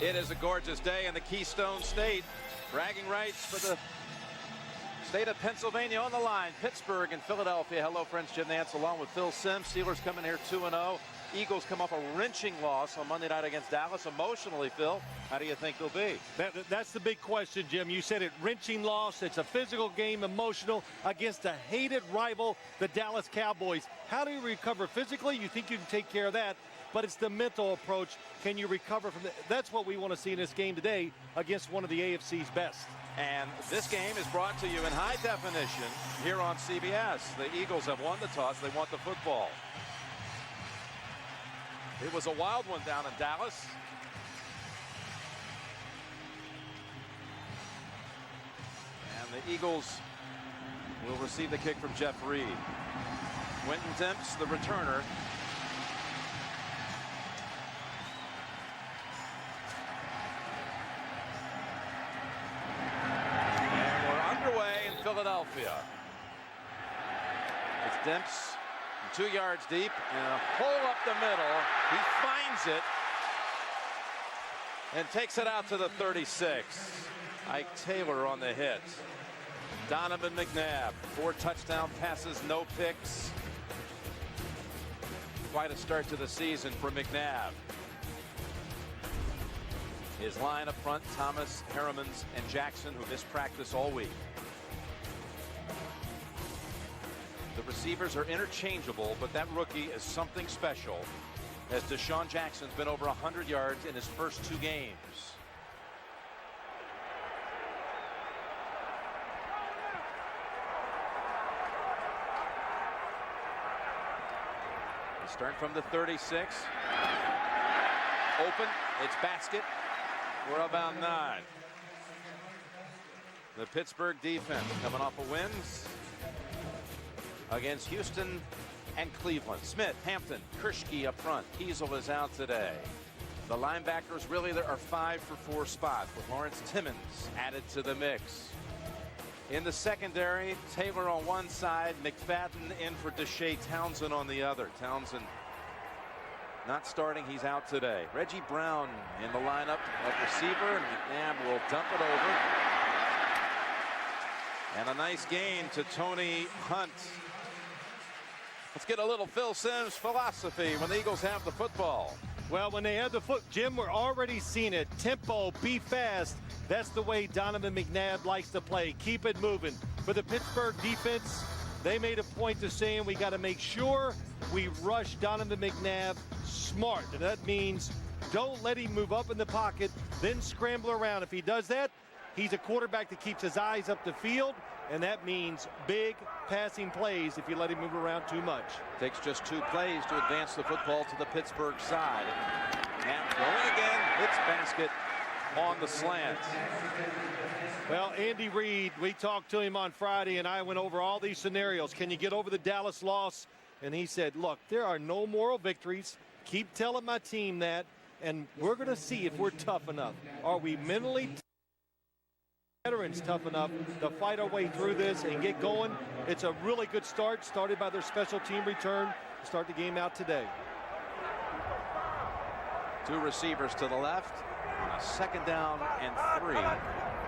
It is a gorgeous day in the Keystone State. Bragging rights for the state of Pennsylvania on the line. Pittsburgh and Philadelphia. Hello, friends. Jim Nantz along with Phil Simms. Steelers coming here 2-0. Eagles come off a wrenching loss on Monday night against Dallas. Emotionally, Phil, how do you think they'll be? That's the big question, Jim. You said it, wrenching loss. It's a physical game, emotional, against a hated rival, the Dallas Cowboys. How do you recover physically? You think you can take care of that, but it's the mental approach. Can you recover from that? That's what we want to see in this game today against one of the AFC's best. And this game is brought to you in high definition here on CBS. The Eagles have won the toss. They want the football. It was a wild one down in Dallas. And the Eagles will receive the kick from Jeff Reed. Quentin Nantz, the returner. And we're underway in Philadelphia. It's Nantz. 2 yards deep and a hole up the middle. He finds it and takes it out to the 36. Ike Taylor on the hit. Donovan McNabb, 4 touchdown passes, no picks. Quite a start to the season for McNabb. His line up front, Thomas, Harrimans, and Jackson, who missed practice all week. The receivers are interchangeable, but that rookie is something special, as Deshaun Jackson's been over 100 yards in his first 2 games. They start from the 36. Open, it's basket. We're about 9. The Pittsburgh defense coming off of wins against Houston and Cleveland. Smith, Hampton, Kirschke up front. Kiesel is out today. The linebackers, really there are 5 for 4 spots, with Lawrence Timmons added to the mix. In the secondary, Taylor on one side, McFadden in for Deshae Townsend on the other. Townsend not starting, he's out today. Reggie Brown in the lineup of receiver, and McNabb will dump it over. And a nice gain to Tony Hunt. Let's get a little Phil Simms philosophy when the Eagles have the football. Well, when they have the foot, Jim, we're already seeing it. Tempo, be fast. That's the way Donovan McNabb likes to play. Keep it moving. For the Pittsburgh defense, they made a point of saying we got to make sure we rush Donovan McNabb smart. And that means don't let him move up in the pocket, then scramble around. If he does that, he's a quarterback that keeps his eyes up the field, and that means big passing plays if you let him move around too much. Takes just 2 plays to advance the football to the Pittsburgh side. And going again, hits basket on the slant. Well, Andy Reid, we talked to him on Friday, and I went over all these scenarios. Can you get over the Dallas loss? And he said, look, there are no moral victories. Keep telling my team that, and we're going to see if we're tough enough. Are we mentally veterans tough enough to fight our way through this and get going? It's a really good start, started by their special team return to start the game out today. 2 receivers to the left. A 2nd down and 3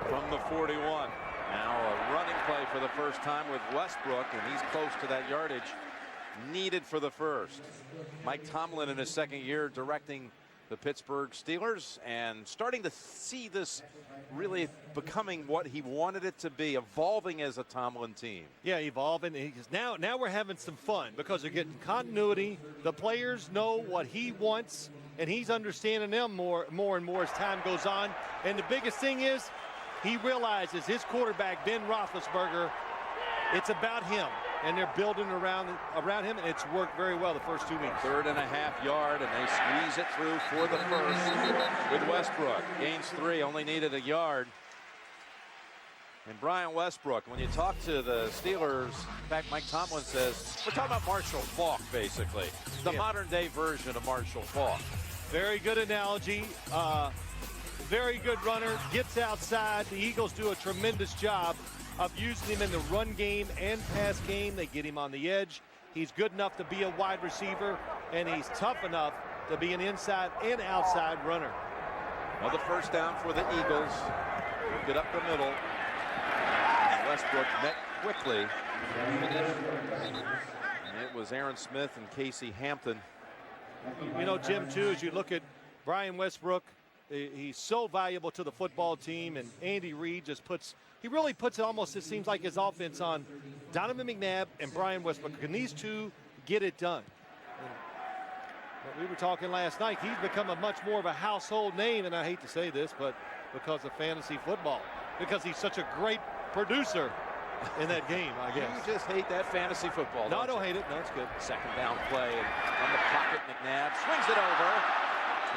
from the 41. Now a running play for the first time with Westbrook, and he's close to that yardage needed for the first. Mike Tomlin in his 2nd year directing the Pittsburgh Steelers, and starting to see this really becoming what he wanted it to be, evolving as a Tomlin team. Yeah, evolving. Now we're having some fun because they're getting continuity. The players know what he wants, and he's understanding them more and more as time goes on. And the biggest thing is he realizes his quarterback, Ben Roethlisberger, it's about him. And they're building around him, and it's worked very well the first 2 weeks. 3rd and a half yard, and they squeeze it through for the first with Westbrook. Gains 3, only needed a yard. And Brian Westbrook, when you talk to the Steelers, in fact, Mike Tomlin says, we're talking about Marshall Faulk, basically. The modern day version of Marshall Faulk. Very good analogy. Very good runner, gets outside. The Eagles do a tremendous job of using him in the run game and pass game. They get him on the edge. He's good enough to be a wide receiver, and he's tough enough to be an inside and outside runner. Well, the first down for the Eagles. Work it up the middle. And Westbrook met quickly. And it was Aaron Smith and Casey Hampton. You know, Jim, too, as you look at Brian Westbrook, he's so valuable to the football team, and Andy Reid he really puts it almost, it seems like, his offense on Donovan McNabb and Brian Westbrook. Can these two get it done? But we were talking last night, he's become a much more of a household name, and I hate to say this, but because of fantasy football, because he's such a great producer in that game, I guess. You just hate that fantasy football. No, I don't hate it. No, it's good. Second down play on the pocket. McNabb swings it over.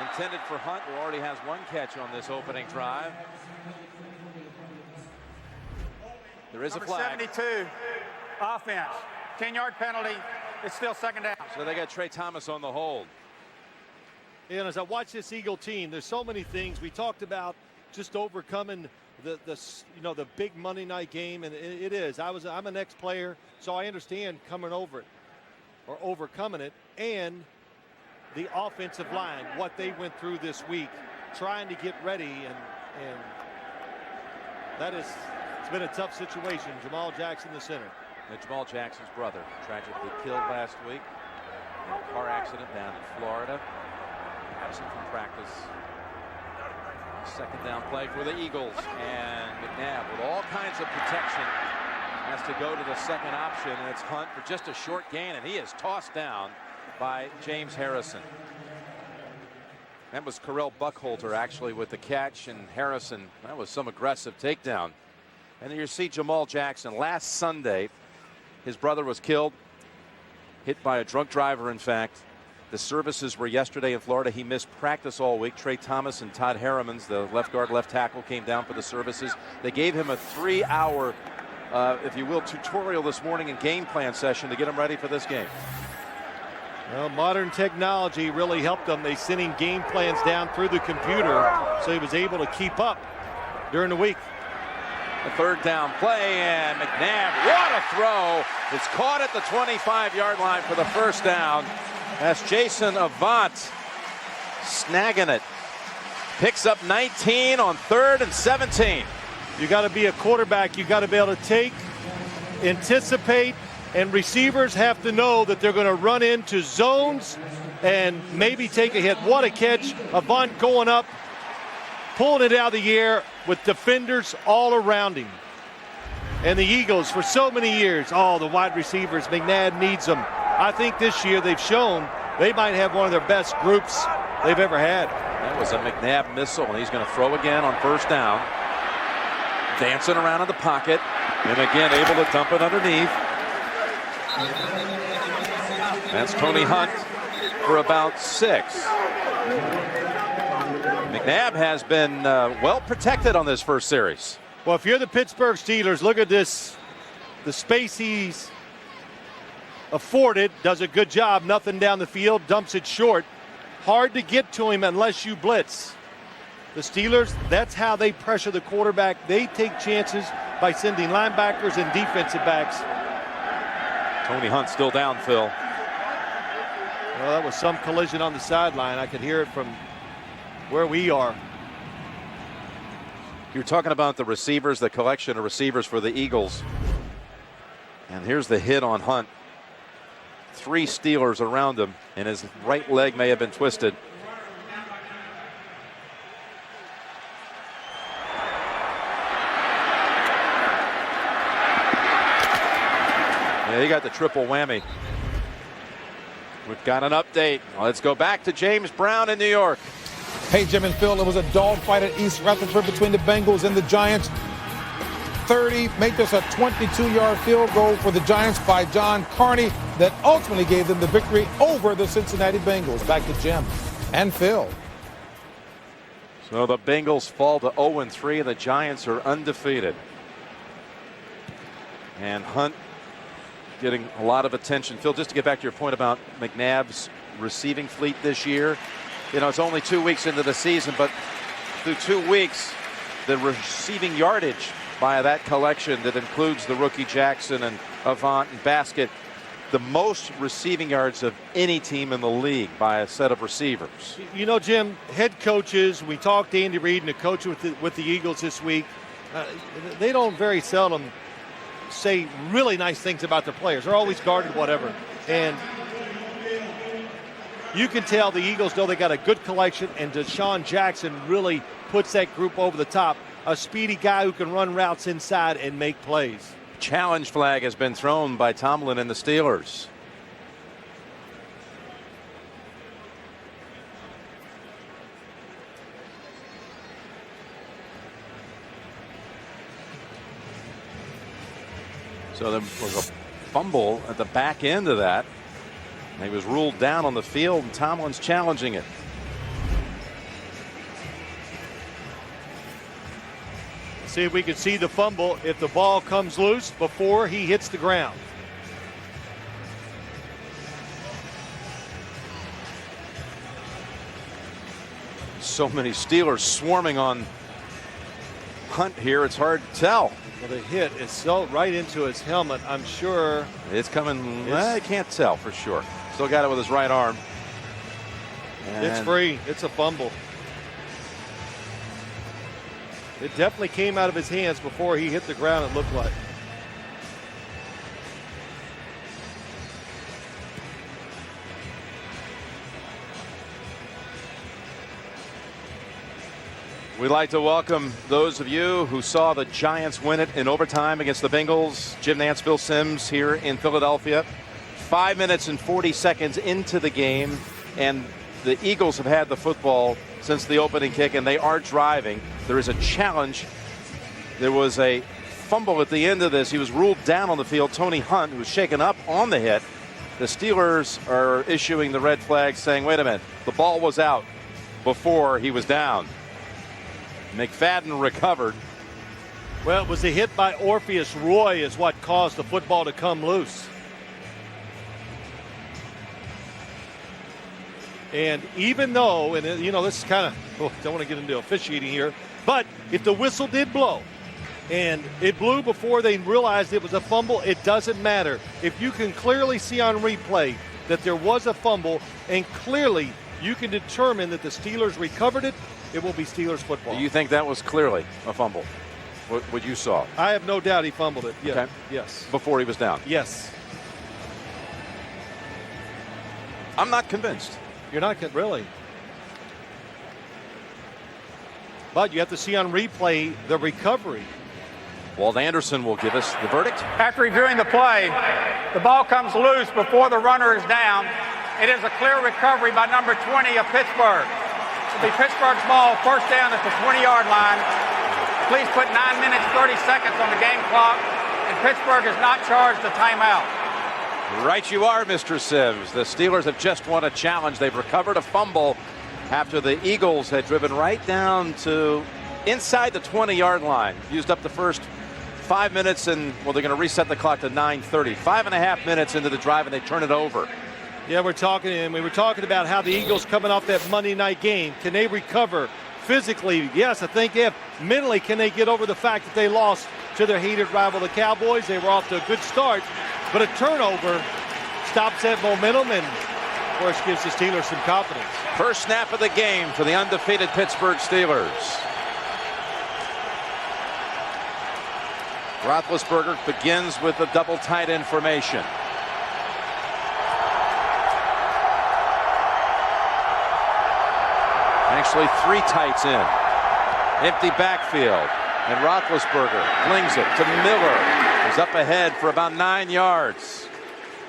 Intended for Hunt, who already has one catch on this opening drive. There is Number a flag. 72, offense. 10-yard penalty. It's still second down. So they got Trey Thomas on the hold. And as I watch this Eagle team, there's so many things. We talked about just overcoming the big Monday night game, and it is. I'm an ex-player, so I understand coming over it or overcoming it, and the offensive line, what they went through this week, trying to get ready, and it's been a tough situation. Jamal Jackson, the center. And Jamal Jackson's brother, tragically killed last week in a car accident down in Florida. Absent from practice. Second down play for the Eagles, and McNabb with all kinds of protection has to go to the second option, and it's Hunt for just a short gain, and he is tossed down by James Harrison. That was Carell Buckholter actually with the catch, and Harrison, that was some aggressive takedown. And then you see Jamal Jackson. Last Sunday, his brother was killed, hit by a drunk driver, in fact. The services were yesterday in Florida. He missed practice all week. Trey Thomas and Todd Harrimans, the left guard, left tackle, came down for the services. They gave him a 3-hour, if you will, tutorial this morning and game plan session to get him ready for this game. Well, modern technology really helped them. They sent him game plans down through the computer, so he was able to keep up during the week. The third down play, and McNabb, what a throw. It's caught at the 25-yard line for the first down. That's Jason Avant snagging it. Picks up 19 on 3rd and 17. You got to be a quarterback. You got to be able to take, anticipate, and receivers have to know that they're going to run into zones and maybe take a hit. What a catch. Avant going up, pulling it out of the air with defenders all around him. And the Eagles, for so many years, the wide receivers, McNabb needs them. I think this year they've shown they might have one of their best groups they've ever had. That was a McNabb missile, and he's going to throw again on first down. Dancing around in the pocket, and again able to dump it underneath. That's Tony Hunt for about 6. McNabb has been well protected on this first series. Well, if you're the Pittsburgh Steelers, look at this. The space he's afforded, does a good job. Nothing down the field, dumps it short. Hard to get to him unless you blitz. The Steelers, that's how they pressure the quarterback. They take chances by sending linebackers and defensive backs. Tony Hunt still down, Phil. Well, that was some collision on the sideline. I could hear it from where we are. You're talking about the receivers, the collection of receivers for the Eagles. And here's the hit on Hunt. 3 Steelers around him, and his right leg may have been twisted. Yeah, he got the triple whammy. We've got an update. Let's go back to James Brown in New York. Hey, Jim and Phil, it was a dogfight at East Rutherford between the Bengals and the Giants. 30, make this a 22-yard field goal for the Giants by John Carney that ultimately gave them the victory over the Cincinnati Bengals. Back to Jim and Phil. So the Bengals fall to 0-3, and the Giants are undefeated. And Hunt getting a lot of attention. Phil, just to get back to your point about McNabb's receiving fleet this year, you know, it's only 2 weeks into the season, but through 2 weeks, the receiving yardage by that collection that includes the rookie Jackson and Avant and Basket the most receiving yards of any team in the league by a set of receivers. You know, Jim, head coaches, we talked to Andy Reid and the coach with the Eagles this week, they don't very seldom say really nice things about their players. They're always guarded, whatever. And you can tell the Eagles know they got a good collection, and Deshaun Jackson really puts that group over the top. A speedy guy who can run routes inside and make plays. Challenge flag has been thrown by Tomlin and the Steelers. So there was a fumble at the back end of that. He was ruled down on the field, and Tomlin's challenging it. See if we can see the fumble if the ball comes loose before he hits the ground. So many Steelers swarming on Hunt here, it's hard to tell. Well, the hit is so right into his helmet. I'm sure it's coming. I can't tell for sure. Still got it with his right arm. And it's free. It's a fumble. It definitely came out of his hands before he hit the ground, it looked like. We'd like to welcome those of you who saw the Giants win it in overtime against the Bengals. Jim Nantz, Bill Sims here in Philadelphia. 5 minutes and 40 seconds into the game, and the Eagles have had the football since the opening kick, and they are driving. There is a challenge. There was a fumble at the end of this. He was ruled down on the field. Tony Hunt, who was shaken up on the hit. The Steelers are issuing the red flag, saying, wait a minute, the ball was out before he was down. McFadden recovered. Well, it was a hit by Orpheus Roy is what caused the football to come loose. And even though, and you know, this is kind of, don't want to get into officiating here, but if the whistle did blow and it blew before they realized it was a fumble, it doesn't matter. If you can clearly see on replay that there was a fumble and clearly you can determine that the Steelers recovered it, it will be Steelers football. Do you think that was clearly a fumble? What you saw? I have no doubt he fumbled it. Yeah. Okay. Yes. Before he was down? Yes. I'm not convinced. You're not really. But you have to see on replay the recovery. Walt Anderson will give us the verdict. After reviewing the play, the ball comes loose before the runner is down. It is a clear recovery by number 20 of Pittsburgh. It'll be Pittsburgh's ball, first down at the 20-yard line. Please put 9 minutes, 30 seconds on the game clock, and Pittsburgh is not charged a timeout. Right you are, Mr. Sims. The Steelers have just won a challenge. They've recovered a fumble after the Eagles had driven right down to inside the 20-yard line. Used up the first 5 minutes, and, well, they're going to reset the clock to 9:30. 5.5 minutes into the drive, and they turn it over. Yeah, we were talking about how the Eagles coming off that Monday night game. Can they recover physically? Yes, I think if. Mentally, can they get over the fact that they lost to their hated rival, the Cowboys? They were off to a good start, but a turnover stops that momentum and, of course, gives the Steelers some confidence. First snap of the game for the undefeated Pittsburgh Steelers. Roethlisberger begins with the double tight end formation. Actually, three tights in. Empty backfield. And Roethlisberger flings it to Miller. He's up ahead for about 9 yards.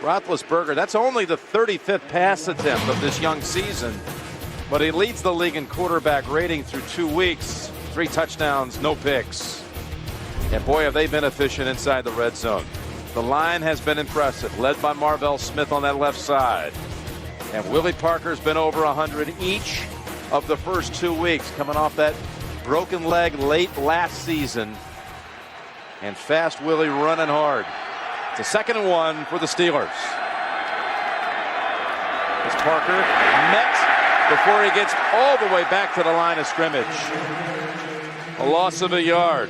Roethlisberger, that's only the 35th pass attempt of this young season, but he leads the league in quarterback rating through 2 weeks. 3 touchdowns, no picks. And boy, have they been efficient inside the red zone. The line has been impressive, led by Marvell Smith on that left side. And Willie Parker's been over 100 each of the first 2 weeks, coming off that broken leg late last season. And Fast Willie running hard. It's a 2nd and 1 for the Steelers. As Parker met before he gets all the way back to the line of scrimmage. A loss of a yard.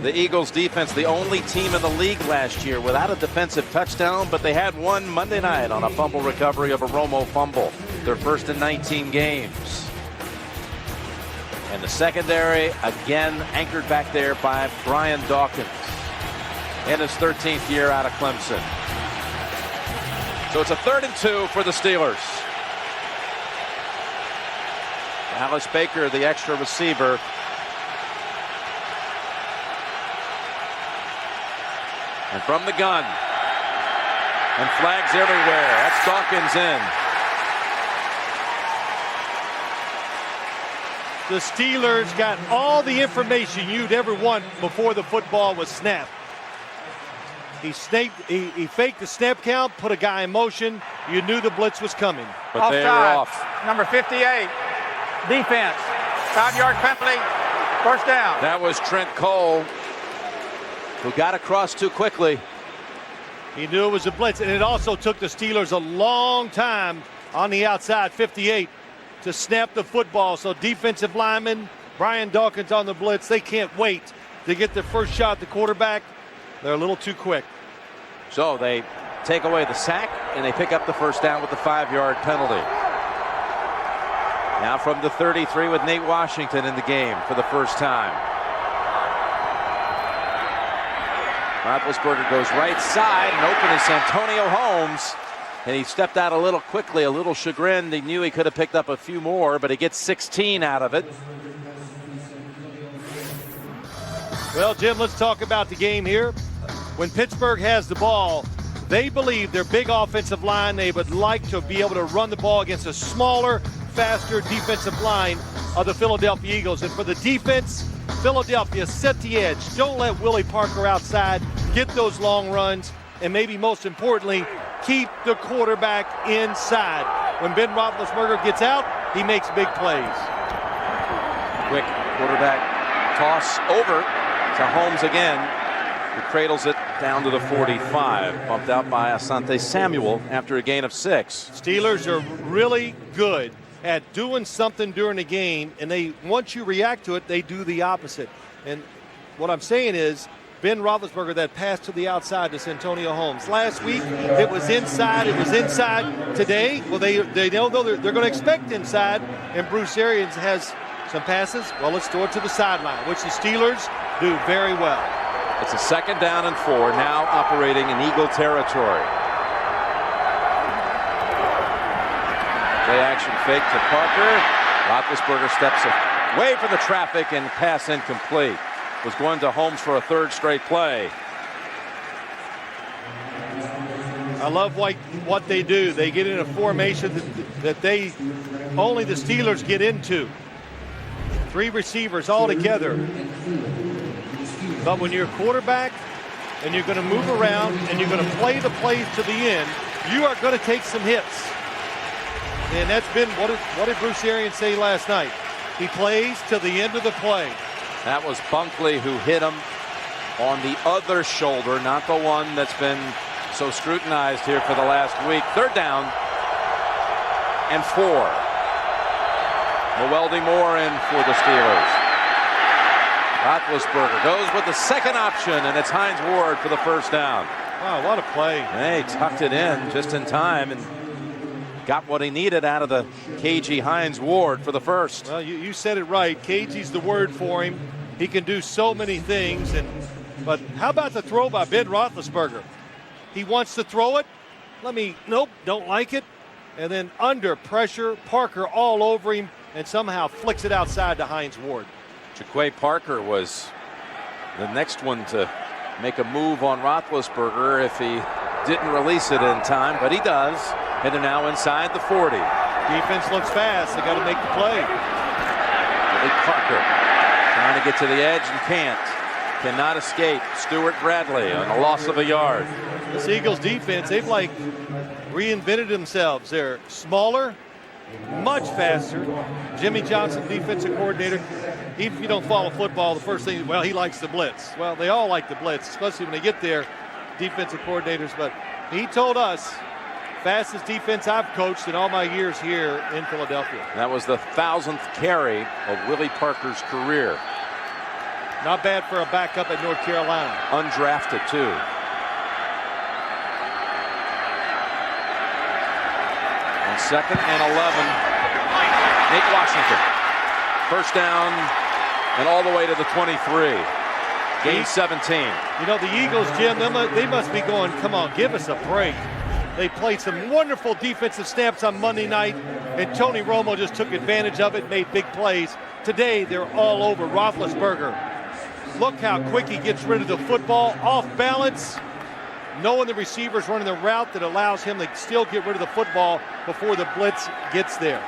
The Eagles defense, the only team in the league last year without a defensive touchdown, but they had one Monday night on a fumble recovery of a Romo fumble. Their first in 19 games. And the secondary, again, anchored back there by Brian Dawkins in his 13th year out of Clemson. So it's a 3rd and 2 for the Steelers. Alice Baker, the extra receiver. And from the gun. And flags everywhere. That's Dawkins in. The Steelers got all the information you'd ever want before the football was snapped. He faked the snap count, put a guy in motion. You knew the blitz was coming. But they were off. Number 58, defense. 5-yard penalty, first down. That was Trent Cole, who got across too quickly. He knew it was a blitz, and it also took the Steelers a long time on the outside, 58, to snap the football. So defensive lineman, Brian Dawkins on the blitz, they can't wait to get their first shot at the quarterback. They're a little too quick. So they take away the sack, and they pick up the first down with the 5-yard penalty. Now from the 33 with Nate Washington in the game for the first time. Roethlisberger goes right side, and open is Santonio Holmes. And he stepped out a little quickly, a little chagrined. He knew he could have picked up a few more, but he gets 16 out of it. Well, Jim, let's talk about the game here. When Pittsburgh has the ball, they believe their big offensive line, they would like to be able to run the ball against a smaller, faster defensive line of the Philadelphia Eagles. And for the defense, Philadelphia, set the edge. Don't let Willie Parker outside. Get those long runs. And maybe most importantly, keep the quarterback inside. When Ben Roethlisberger gets out, he makes big plays. Quick quarterback toss over to Holmes again, who cradles it down to the 45. Bumped out by Asante Samuel after a gain of 6. Steelers are really good at doing something during the game, and once you react to it, they do the opposite. And what I'm saying is, Ben Roethlisberger, that pass to the outside to Santonio Holmes. Last week, it was inside. It was inside. Today, well, they know they're going to expect inside, and Bruce Arians has some passes. Well, let's throw it to the sideline, which the Steelers do very well. It's a 2nd down and 4, now operating in Eagle territory. Play action fake to Parker. Roethlisberger steps away from the traffic and pass incomplete. Was going to Holmes for a 3rd straight play. I love what they do. They get in a formation that only the Steelers get into. 3 receivers all together. But when you're a quarterback and you're going to move around and you're going to play the plays to the end, you are going to take some hits. And that's been, what did Bruce Arians say last night? He plays to the end of the play. That was Bunkley who hit him on the other shoulder, not the one that's been so scrutinized here for the last week. 3rd down and 4. Noeldy Moore in for the Steelers. Roethlisberger goes with the 2nd option, and it's Hines Ward for the first down. Wow, what a play. They tucked it in just in time and got what he needed out of the cagey Hines Ward for the first. Well, you said it right. Cagey's the word for him. He can do so many things. But how about the throw by Ben Roethlisberger? He wants to throw it. Nope, don't like it. And then under pressure, Parker all over him and somehow flicks it outside to Hines Ward. Jaquay Parker was the next one to make a move on Roethlisberger if he didn't release it in time, but he does. And they're now inside the 40. Defense looks fast. They got to make the play. Willie Parker trying to get to the edge and can't. Cannot escape. Stuart Bradley on a loss of a yard. This Eagles defense, they've reinvented themselves. They're smaller, much faster. Jimmy Johnson, defensive coordinator. Even if you don't follow football, the first thing, well, he likes the blitz. Well, they all like the blitz, especially when they get there, defensive coordinators. But he told us, fastest defense I've coached in all my years here in Philadelphia. That was the 1,000th carry of Willie Parker's career. Not bad for a backup at North Carolina. Undrafted, too. On 2nd and 11, Nate Washington. First down and all the way to the 23. Gain 17. You know, the Eagles, Jim, they must be going, come on, give us a break. They played some wonderful defensive snaps on Monday night, and Tony Romo just took advantage of it, made big plays. Today, they're all over Roethlisberger. Look how quick he gets rid of the football, off balance, knowing the receiver's running the route that allows him to still get rid of the football before the blitz gets there.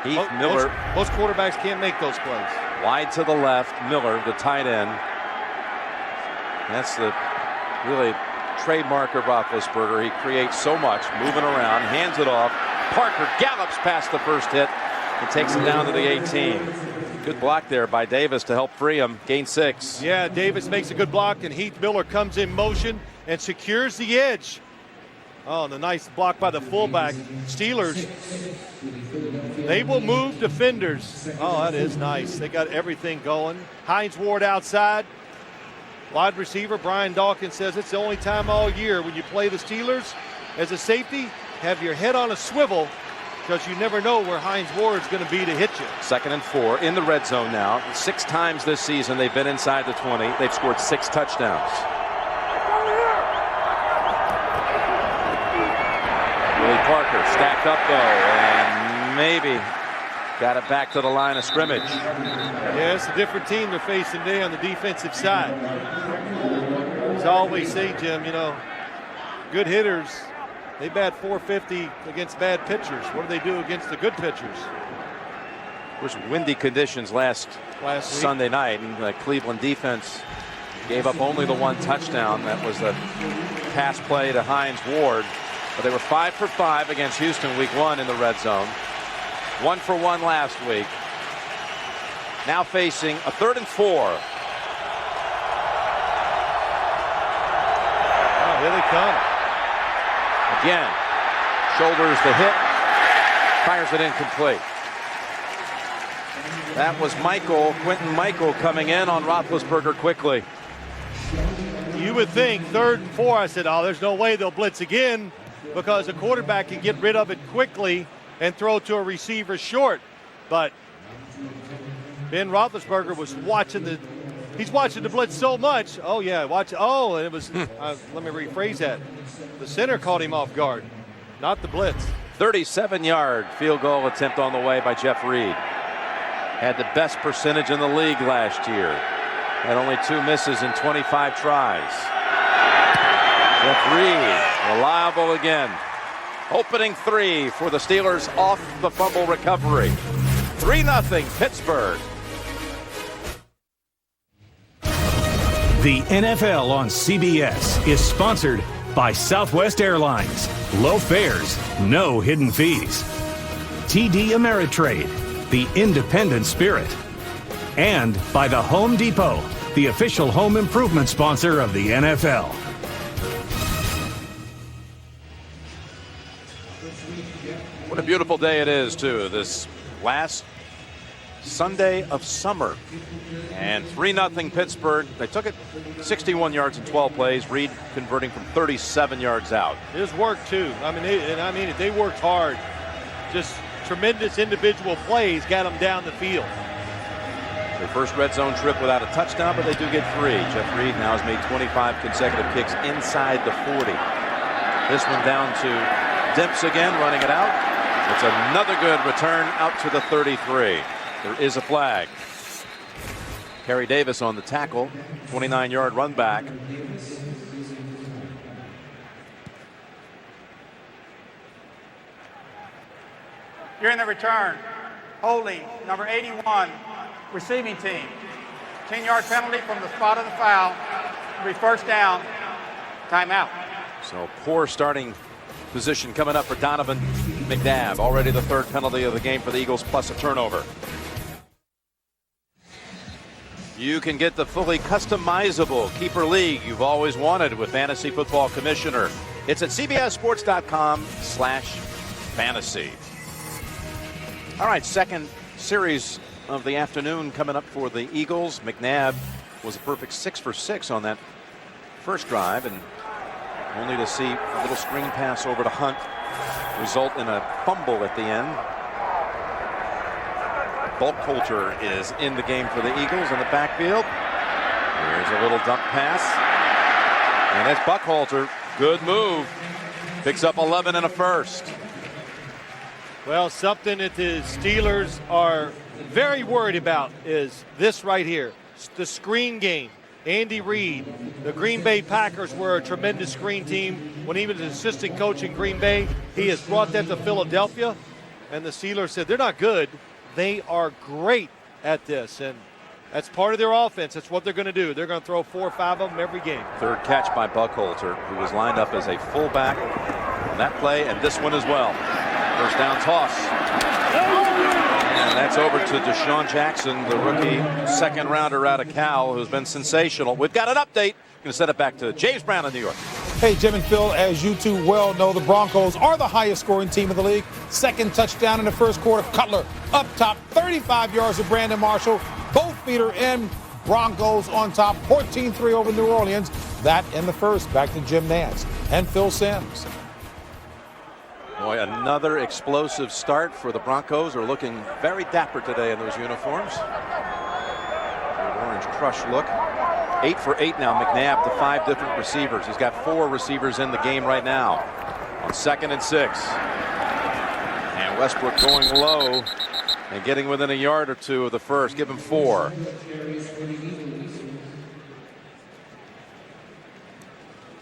Heath Miller. Most quarterbacks can't make those plays. Wide to the left, Miller, the tight end. That's the really trademark of Roethlisberger. He creates so much, moving around, hands it off. Parker gallops past the first hit and takes it down to the 18. Good block there by Davis to help free him. Gain 6. Yeah, Davis makes a good block, and Heath Miller comes in motion and secures the edge. Oh, and a nice block by the fullback. Steelers, they will move defenders. Oh, that is nice. They got everything going. Hines Ward outside. Wide receiver Brian Dawkins says it's the only time all year when you play the Steelers as a safety, have your head on a swivel, because you never know where Hines Ward's going to be to hit you. 2nd and 4 in the red zone now. 6 times this season they've been inside the 20. They've scored 6 touchdowns. Willie Parker stacked up though, and maybe got it back to the line of scrimmage. Yeah, it's a different team they're facing today on the defensive side. As I always say, Jim, you know, good hitters, they bat .450 against bad pitchers. What do they do against the good pitchers? It was windy conditions last Sunday night, and the Cleveland defense gave up only the 1 touchdown. That was the pass play to Hines Ward. But they were 5 for 5 against Houston week 1 in the red zone. 1 for 1 last week. Now facing a 3rd and 4. Oh, here they come. Again, shoulders the hit, fires it incomplete. That was Quentin Michael coming in on Roethlisberger quickly. You would think 3rd and 4, I said, oh, there's no way they'll blitz again, because a quarterback can get rid of it quickly and throw to a receiver short. But Ben Roethlisberger was watching the blitz so much. Oh yeah, watch. Oh, and it was. Let me rephrase that. The center caught him off guard, not the blitz. 37-yard field goal attempt on the way by Jeff Reed. Had the best percentage in the league last year. Had only 2 misses in 25 tries. Jeff Reed, reliable again. Opening 3 for the Steelers off the fumble recovery. 3-0 Pittsburgh. The NFL on CBS is sponsored by Southwest Airlines. Low fares, no hidden fees. TD Ameritrade, the independent spirit. And by the Home Depot, the official home improvement sponsor of the NFL. What a beautiful day it is, too, this last Sunday of summer. And 3-0 Pittsburgh. They took it 61 yards in 12 plays. Reed converting from 37 yards out. His work, too. I mean, they worked hard. Just tremendous individual plays got them down the field. Their first red zone trip without a touchdown, but they do get 3. Jeff Reed now has made 25 consecutive kicks inside the 40. This one down to Dimps again, running it out. It's another good return out to the 33. There is a flag. Kerry Davis on the tackle, 29-yard run back. During the return, holding number 81, receiving team. 10-yard penalty from the spot of the foul. It'll be first down. Timeout. So poor starting position coming up for Donovan McNabb. Already the 3rd penalty of the game for the Eagles, plus a turnover. You can get the fully customizable Keeper League you've always wanted with Fantasy Football Commissioner. It's at CBSSports.com/fantasy. All right, second series of the afternoon coming up for the Eagles. McNabb was a perfect 6 for 6 on that first drive, and only to see a little screen pass over to Hunt result in a fumble at the end. Buckholter is in the game for the Eagles in the backfield. Here's a little dump pass, and that's Buckholter. Good move. Picks up 11 and a first. Well, something that the Steelers are very worried about is this right here, the screen game. Andy Reid, the Green Bay Packers were a tremendous screen team when he was an assistant coach in Green Bay. He has brought that to Philadelphia, and the Steelers said they're not good. They are great at this, and that's part of their offense. That's what they're going to do. They're going to throw 4 or 5 of them every game. Third catch by Buckholter, who was lined up as a fullback on that play, and this one as well. First down toss. And that's over to Deshaun Jackson, the rookie second rounder out of Cal, who's been sensational. We've got an update. Going to send it back to James Brown in New York. Hey, Jim and Phil, as you two well know, the Broncos are the highest scoring team in the league. Second touchdown in the first quarter. Cutler up top, 35 yards to Brandon Marshall. Both feet are in. Broncos on top, 14-3 over New Orleans. That in the first. Back to Jim Nantz and Phil Simms. Boy, another explosive start for the Broncos. Are looking very dapper today in those uniforms. Orange crush look. 8 for 8 now, McNabb to 5 different receivers. He's got 4 receivers in the game right now on 2nd and 6. And Westbrook going low and getting within a yard or two of the first. Give him 4.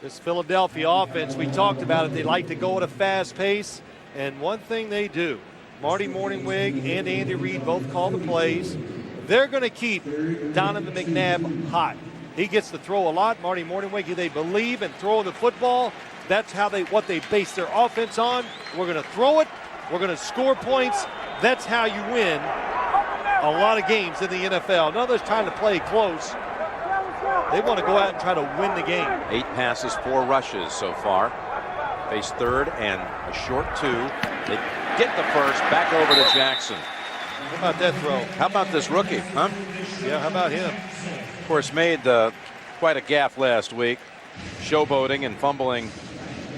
This Philadelphia offense, we talked about it. They like to go at a fast pace, and one thing they do, Marty Morningwig and Andy Reid both call the plays. They're going to keep Donovan McNabb hot. He gets to throw a lot. Marty Morningwig, they believe in throwing the football. That's how what they base their offense on. We're going to throw it. We're going to score points. That's how you win a lot of games in the NFL. None of us trying to play close. They want to go out and try to win the game. 8 passes, 4 rushes so far. Face third and a short 2. They get the first. Back over to Jackson. How about that throw? How about this rookie, huh? Yeah, how about him? Of course, made quite a gaffe last week, showboating and fumbling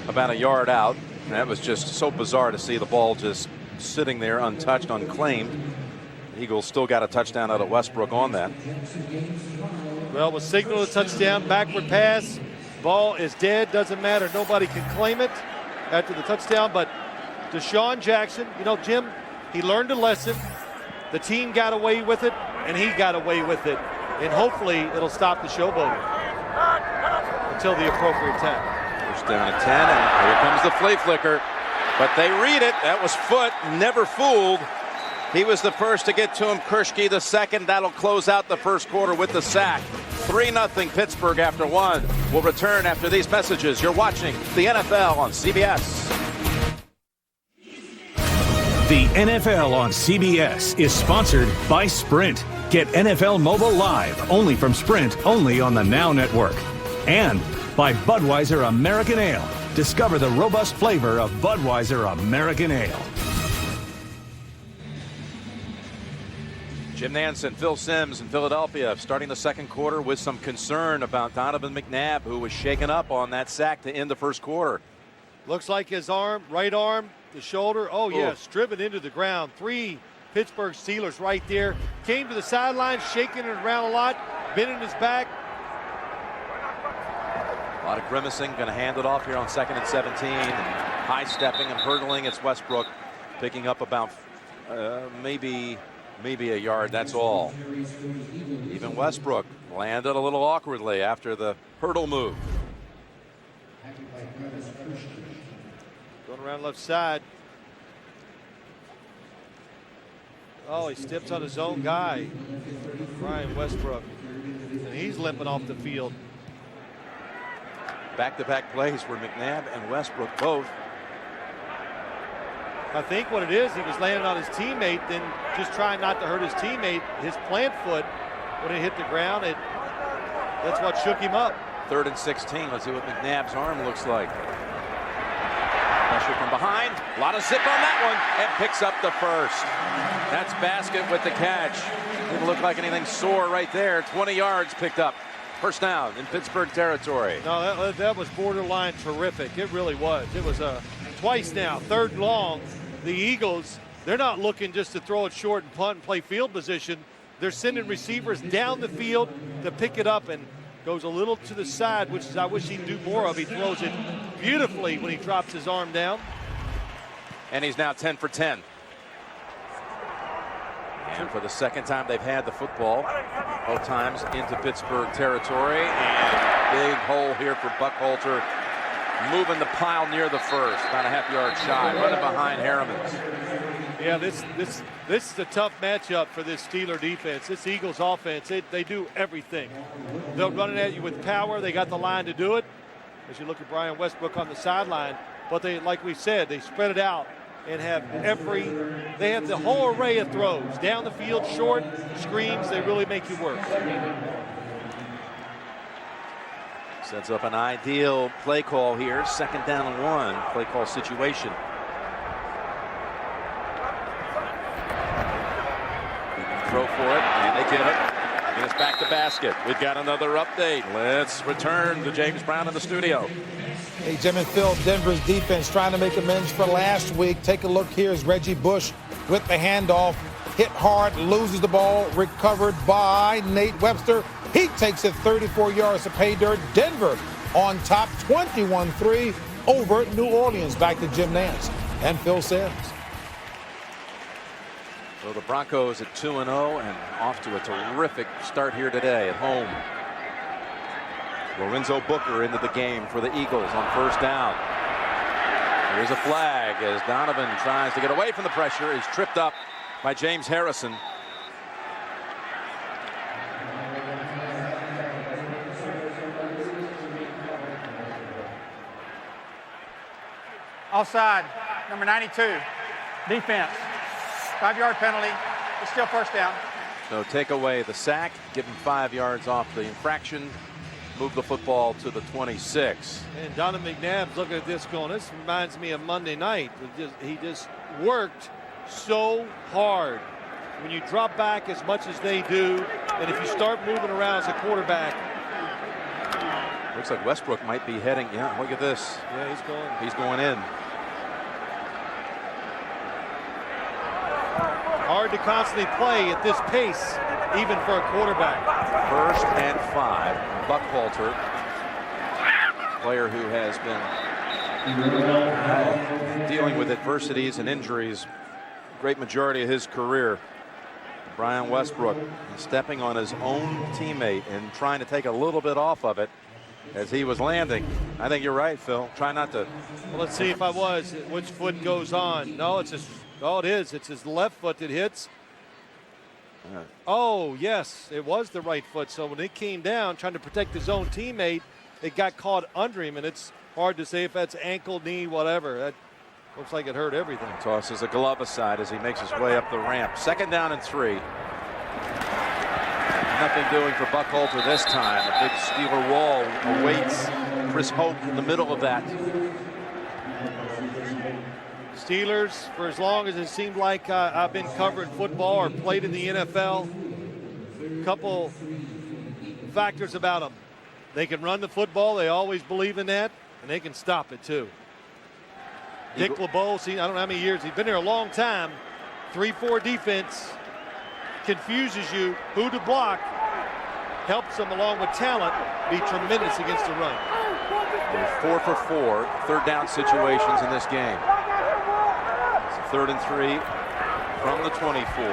about a yard out. And that was just so bizarre to see the ball just sitting there untouched, unclaimed. The Eagles still got a touchdown out of Westbrook on that. Well, we'll signal a touchdown, backward pass. Ball is dead, doesn't matter. Nobody can claim it after the touchdown. But Deshaun Jackson, you know, Jim, he learned a lesson. The team got away with it, and he got away with it. And hopefully it'll stop the showboating until the appropriate time. First down at 10, and here comes the flea flicker. But they read it. That was Foot, never fooled. He was the first to get to him. Kirschke the second. That'll close out the first quarter with the sack. 3-0 Pittsburgh after 1. We'll return after these messages. You're watching the NFL on CBS. The NFL on CBS is sponsored by Sprint. Get NFL Mobile Live only from Sprint, only on the Now Network. And by Budweiser American Ale. Discover the robust flavor of Budweiser American Ale. Jim Nantz and Phil Simms in Philadelphia starting the second quarter with some concern about Donovan McNabb, who was shaken up on that sack to end the first quarter. Looks like his arm, right arm, the shoulder. Oh, yes, driven into the ground. 3 Pittsburgh Steelers right there. Came to the sideline, shaking it around a lot, bending his back. A lot of grimacing, going to hand it off here on 2nd and 17. And high stepping and hurdling. It's Westbrook picking up about maybe a yard, that's all. Even Westbrook landed a little awkwardly after the hurdle move. Going around left side. Oh, he steps on his own guy, Brian Westbrook, and he's limping off the field. Back-to-back plays for McNabb and Westbrook both. I think what it is, he was landing on his teammate, then just trying not to hurt his teammate. His plant foot, when it hit the ground, that's what shook him up. 3rd and 16. Let's see what McNabb's arm looks like. Pressure from behind. A lot of zip on that one. And picks up the first. That's Basket with the catch. Didn't look like anything sore right there. 20 yards picked up. First down in Pittsburgh territory. No, that was borderline terrific. It really was. It was twice now, third and long. The Eagles, they're not looking just to throw it short and punt and play field position. They're sending receivers down the field to pick it up, and goes a little to the side, which is I wish he'd do more of. He throws it beautifully when he drops his arm down. And he's now 10 for 10. And for the second time they've had the football, both times into Pittsburgh territory. And big hole here for Buckhalter, moving the pile near the first, about a half-yard shy, running behind Harriman's. Yeah, this is a tough matchup for this Steeler defense. This Eagles offense, they do everything. They'll run it at you with power. They got the line to do it. As you look at Brian Westbrook on the sideline, but they, like we said, they spread it out and have they have the whole array of throws. Down the field, short, screens, they really make you work. Sets up an ideal play call here. Second down and 1 play call situation. Throw for it, and they get it. And it's back to Basket. We've got another update. Let's return to James Brown in the studio. Hey, Jim and Phil, Denver's defense trying to make amends for last week. Take a look here as Reggie Bush with the handoff. Hit hard, loses the ball, recovered by Nate Webster. He takes it 34 yards to pay dirt. Denver on top 21-3 over New Orleans. Back to Jim Nantz and Phil Sims. So the Broncos at 2-0 and off to a terrific start here today at home. Lorenzo Booker into the game for the Eagles on first down. Here's a flag as Donovan tries to get away from the pressure. He's tripped up by James Harrison. Offside, number 92, defense. 5-yard penalty. It's still first down. So take away the sack, give him 5 yards off the infraction, move the football to the 26. And Donovan McNabb's looking at this going, this reminds me of Monday night. He just worked so hard. When you drop back as much as they do, and if you start moving around as a quarterback. Looks like Westbrook might be heading. Yeah, look at this. Yeah, he's going. He's going in. Hard to constantly play at this pace, even for a quarterback. 1st and 5. Buckhalter, player who has been dealing with adversities and injuries great majority of his career. Brian Westbrook stepping on his own teammate and trying to take a little bit off of it as he was landing. I think you're right, Phil. Try not to. Well, let's see if I was. Which foot goes on? No, it's his. Oh, it is. It's his left foot that hits. Oh, yes, it was the right foot. So when it came down trying to protect his own teammate, it got caught under him, and it's hard to say if that's ankle, knee, whatever. That looks like it hurt everything. Tosses a glove aside as he makes his way up the ramp. 2nd down and 3. Nothing doing for Buckhalter this time. A big Steeler wall awaits Chris Hope in the middle of that. Steelers, for as long as it seemed like I've been covering football or played in the NFL, a couple factors about them. They can run the football. They always believe in that, and they can stop it too. Dick LeBeau, I don't know how many years. He's been there a long time. 3-4 defense confuses you who to block, helps them along with talent be tremendous against the run. They're 4 for 4 third down situations in this game. It's a 3rd and 3 from the 24.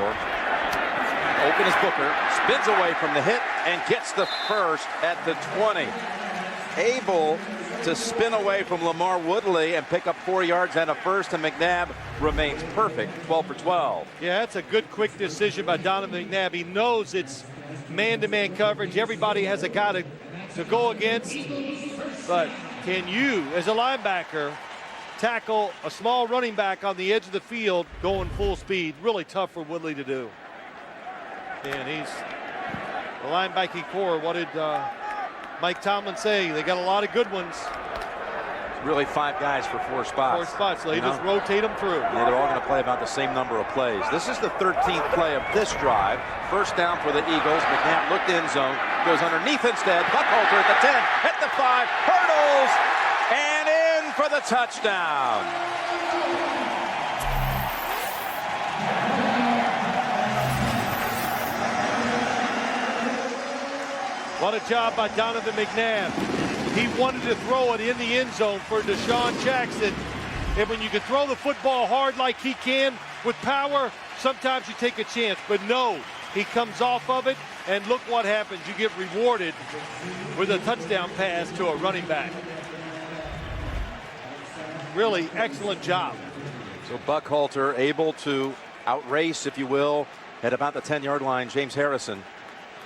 Open is Booker, spins away from the hit and gets the first at the 20. Able to spin away from Lamar Woodley and pick up 4 yards and a first, and McNabb remains perfect, 12 for 12. Yeah, that's a good quick decision by Donovan McNabb. He knows it's man-to-man coverage. Everybody has a guy to go against. But can you, as a linebacker, tackle a small running back on the edge of the field going full speed? Really tough for Woodley to do. And he's the linebacking core. What did Mike Tomlin say? They got a lot of good ones. really 5 guys for 4 spots. 4 spots, so they just rotate them through. Yeah, they're all going to play about the same number of plays. This is the 13th play of this drive. First down for the Eagles. McNabb looked end zone, goes underneath instead. Buckhalter at the 10, hit the 5, hurdles, and in for the touchdown. What a job by Donovan McNabb. He wanted to throw it in the end zone for Deshaun Jackson. And when you can throw the football hard like he can with power, sometimes you take a chance. But no, he comes off of it, and look what happens. You get rewarded with a touchdown pass to a running back. Really excellent job. So Buckhalter able to outrace, if you will, at about the 10-yard line, James Harrison.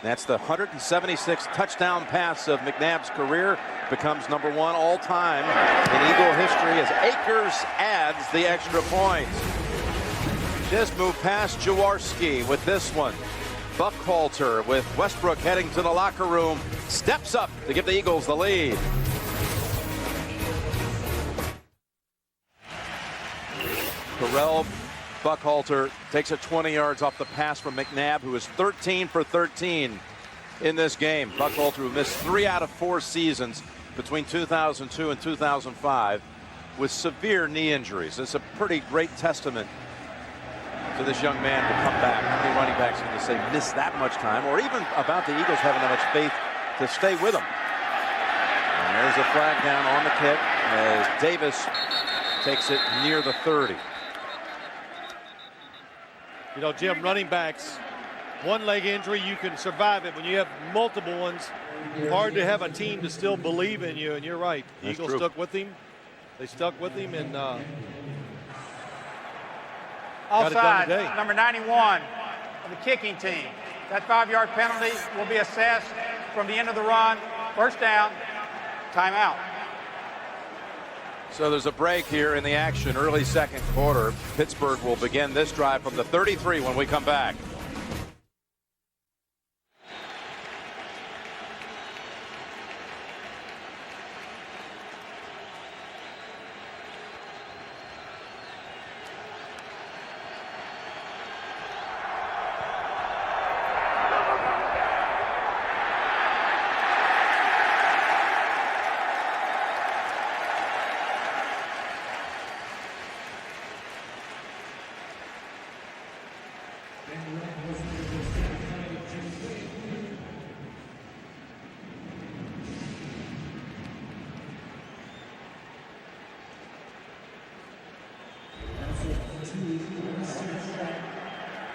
That's the 176th touchdown pass of McNabb's career. Becomes number 1 all-time in Eagle history as Akers adds the extra point. Just moved past Jaworski with this one. Buckhalter with Westbrook heading to the locker room. Steps up to give the Eagles the lead. Terrell Buckhalter takes it 20 yards off the pass from McNabb, who is 13 for 13 in this game. Buckhalter, who missed 3 out of 4 seasons between 2002 and 2005 with severe knee injuries. It's a pretty great testament to this young man to come back. How many running backs can you say miss that much time, or even about the Eagles having that much faith to stay with them? And there's a flag down on the kick as Davis takes it near the 30. You know, Jim, running backs, one leg injury, you can survive it. When you have multiple ones, hard to have a team to still believe in you, and you're right. The Eagles stuck with him. They stuck with him, and offside, number 91 of the kicking team. That 5-yard penalty will be assessed from the end of the run. First down, timeout. So there's a break here in the action, early second quarter. Pittsburgh will begin this drive from the 33 when we come back.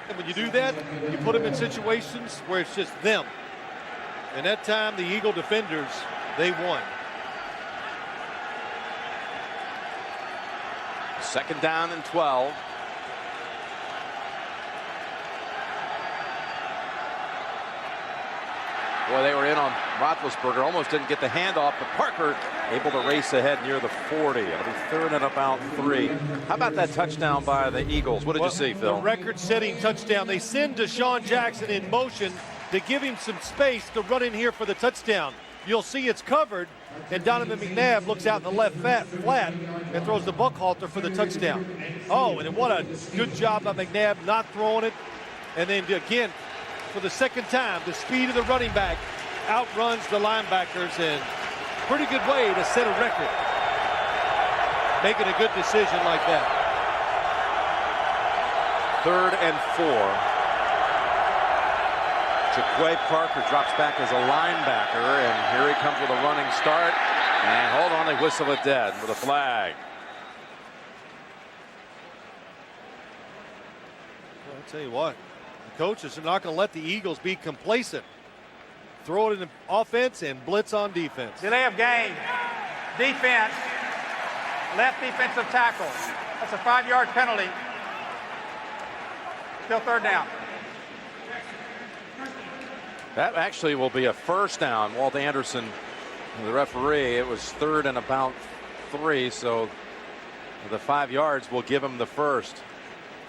And when you do that, you put them in situations where it's just them. And that time, the Eagle defenders, they won. Second down and 12. Boy, they were in on Roethlisberger. Almost didn't get the handoff, but Parker able to race ahead near the 40. It'll be third and about 3. How about that touchdown by the Eagles? What did you see, Phil? The record-setting touchdown. They send Deshaun Jackson in motion to give him some space to run in here for the touchdown. You'll see it's covered, and Donovan McNabb looks out in the left flat and throws the Buckhalter for the touchdown. Oh, and what a good job by McNabb not throwing it. And then again, for the second time, the speed of the running back outruns the linebackers, and pretty good way to set a record. Making a good decision like that. Third and 4. Jaquay Parker drops back as a linebacker, and here he comes with a running start. And hold on, they whistle it dead with a flag. Well, I'll tell you what, the coaches are not going to let the Eagles be complacent. Throw it in the offense and blitz on defense. Delay of game. Defense. Left defensive tackle. That's a 5-yard penalty. Still third down. That actually will be a first down. Walt Anderson, the referee, it was third and about 3, so the 5 yards will give him the first.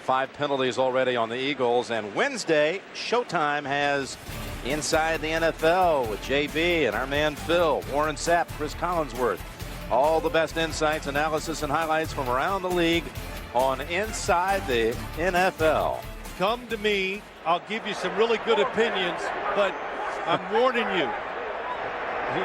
5 penalties already on the Eagles, and Wednesday, Showtime has Inside the NFL with JB and our man Phil, Warren Sapp, Chris Collinsworth. All the best insights, analysis, and highlights from around the league on Inside the NFL. Come to me. I'll give you some really good opinions, but I'm warning you.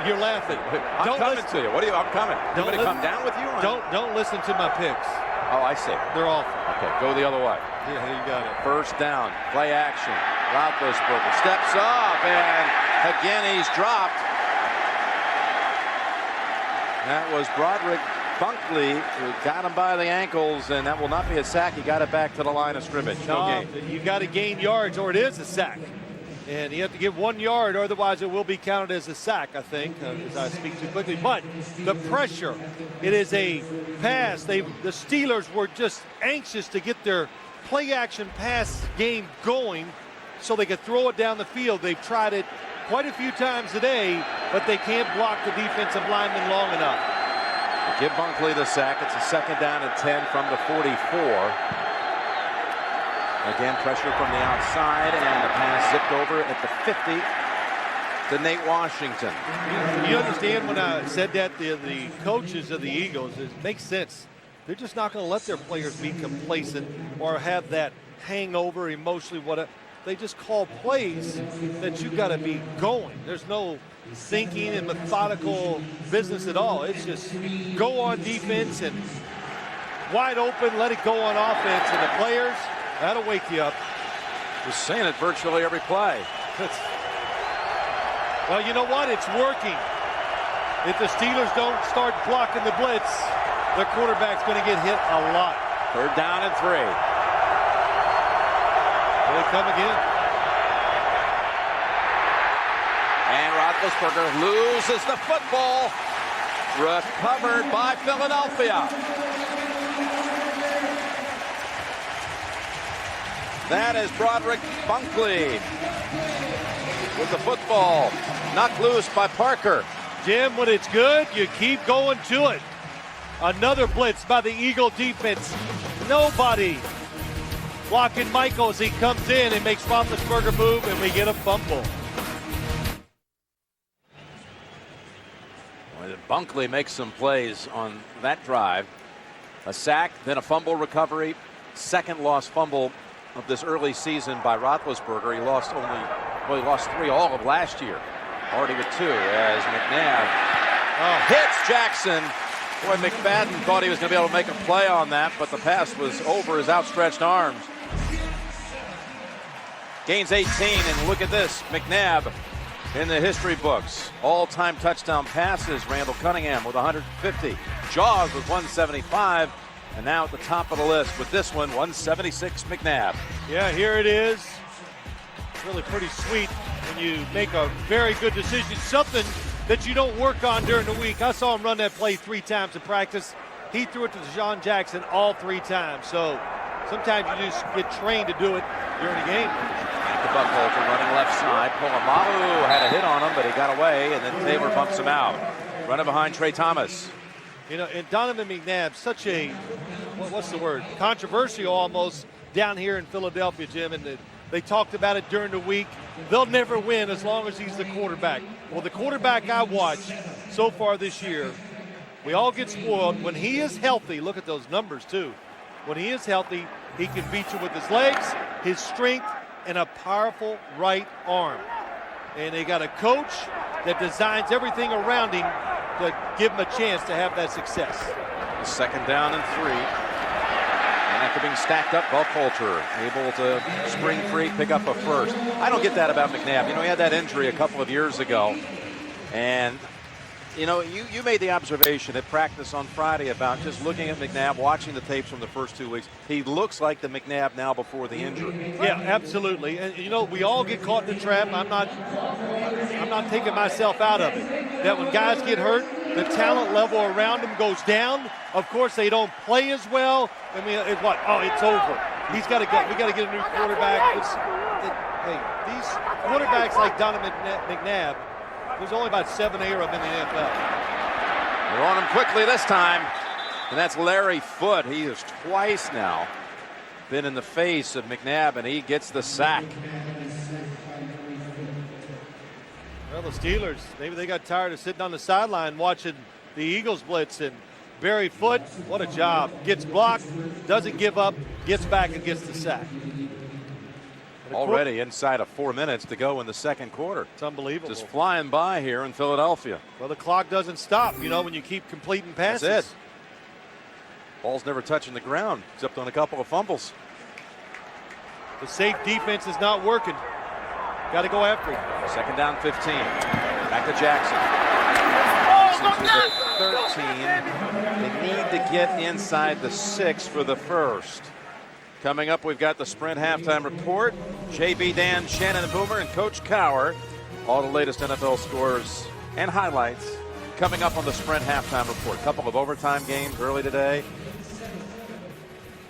You're laughing. I'm coming to you. What are you? I'm coming. You want me to come down with you? Don't listen to my picks. Oh, I see. They're awful. Okay, go the other way. Yeah, you got it. First down, play action. Roethlisberger steps up, and again he's dropped. That was Broderick Bunkley who got him by the ankles, and that will not be a sack. He got it back to the line of scrimmage. No gain. You got to gain yards, or it is a sack. And you have to get 1 yard, or otherwise it will be counted as a sack, I think, as I speak too quickly. But the pressure, it is a pass. The Steelers were just anxious to get their play-action pass game going so they could throw it down the field. They've tried it quite a few times today, but they can't block the defensive lineman long enough. Give Bunkley the sack. It's a 2nd down and 10 from the 44. Again, pressure from the outside, and the pass zipped over at the 50 to Nate Washington. You understand when I said that the coaches of the Eagles, it makes sense. They're just not going to let their players be complacent or have that hangover emotionally. They just call plays that you got to be going. There's no thinking and methodical business at all. It's just go on defense and wide open, let it go on offense, and the players, that'll wake you up. We're saying it virtually every play. Well, you know what? It's working. If the Steelers don't start blocking the blitz, their quarterback's going to get hit a lot. 3rd down and 3. Will they come again? And Roethlisberger loses the football. Recovered by Philadelphia. That is Broderick Bunkley with the football knocked loose by Parker. Jim, when it's good, you keep going to it. Another blitz by the Eagle defense. Nobody blocking Michael as he comes in and makes Roethlisberger move, and we get a fumble. Well, Bunkley makes some plays on that drive. A sack, then a fumble recovery. 2nd lost fumble of this early season by Roethlisberger. He lost 3 all of last year. Already with 2 as McNabb hits Jackson. Boy, McFadden thought he was going to be able to make a play on that, but the pass was over his outstretched arms. Gains 18, and look at this. McNabb in the history books. All-time touchdown passes. Randall Cunningham with 150. Jaws with 175. And now at the top of the list with this one, 176 McNabb. Yeah, here it is. Really pretty sweet when you make a very good decision. Something that you don't work on during the week. I saw him run that play 3 times in practice. He threw it to Deshaun Jackson all 3 times. So sometimes you just get trained to do it during the game. The Buckholzer running left side. Polamalu had a hit on him, but he got away, and then Taylor bumps him out. Running behind Trey Thomas. You know, and Donovan McNabb, such a, what's the word, controversial almost down here in Philadelphia, Jim, and they talked about it during the week. They'll never win as long as he's the quarterback. Well, the quarterback I watched so far this year, we all get spoiled. When he is healthy, look at those numbers too. When he is healthy, he can beat you with his legs, his strength, and a powerful right arm. And they got a coach that designs everything around him to give him a chance to have that success. 2nd down and 3. And after being stacked up, Buckholzer able to spring free, pick up a first. I don't get that about McNabb. You know, he had that injury a couple of years ago. And, you know, you made the observation at practice on Friday about just looking at McNabb, watching the tapes from the first 2 weeks. He looks like the McNabb now before the injury. Yeah, absolutely. And, you know, we all get caught in the trap. I'm not taking myself out of it. That when guys get hurt, the talent level around them goes down. Of course, they don't play as well. I mean, it's what? Oh, it's over. We got to get a new quarterback. Hey, these quarterbacks like Donovan McNabb, there's only about 7 or 8 of them in the NFL. They're on him quickly this time, and that's Larry Foote. He has twice now been in the face of McNabb, and he gets the sack. Well, the Steelers, maybe they got tired of sitting on the sideline watching the Eagles blitz, and Barry Foote, what a job. Gets blocked, doesn't give up, gets back and gets the sack. Already inside of 4 minutes to go in the second quarter. It's unbelievable. Just flying by here in Philadelphia. Well, the clock doesn't stop, you know, when you keep completing passes. That's it. Ball's never touching the ground except on a couple of fumbles. The safe defense is not working. Got to go after it. Second down, 15. Back to Jackson. Jackson to the 13. They need to get inside the 6 for the first. Coming up, we've got the Sprint halftime report. JB, Dan, Shannon, and Boomer, and Coach Cower. All the latest NFL scores and highlights coming up on the Sprint halftime report. Couple of overtime games early today.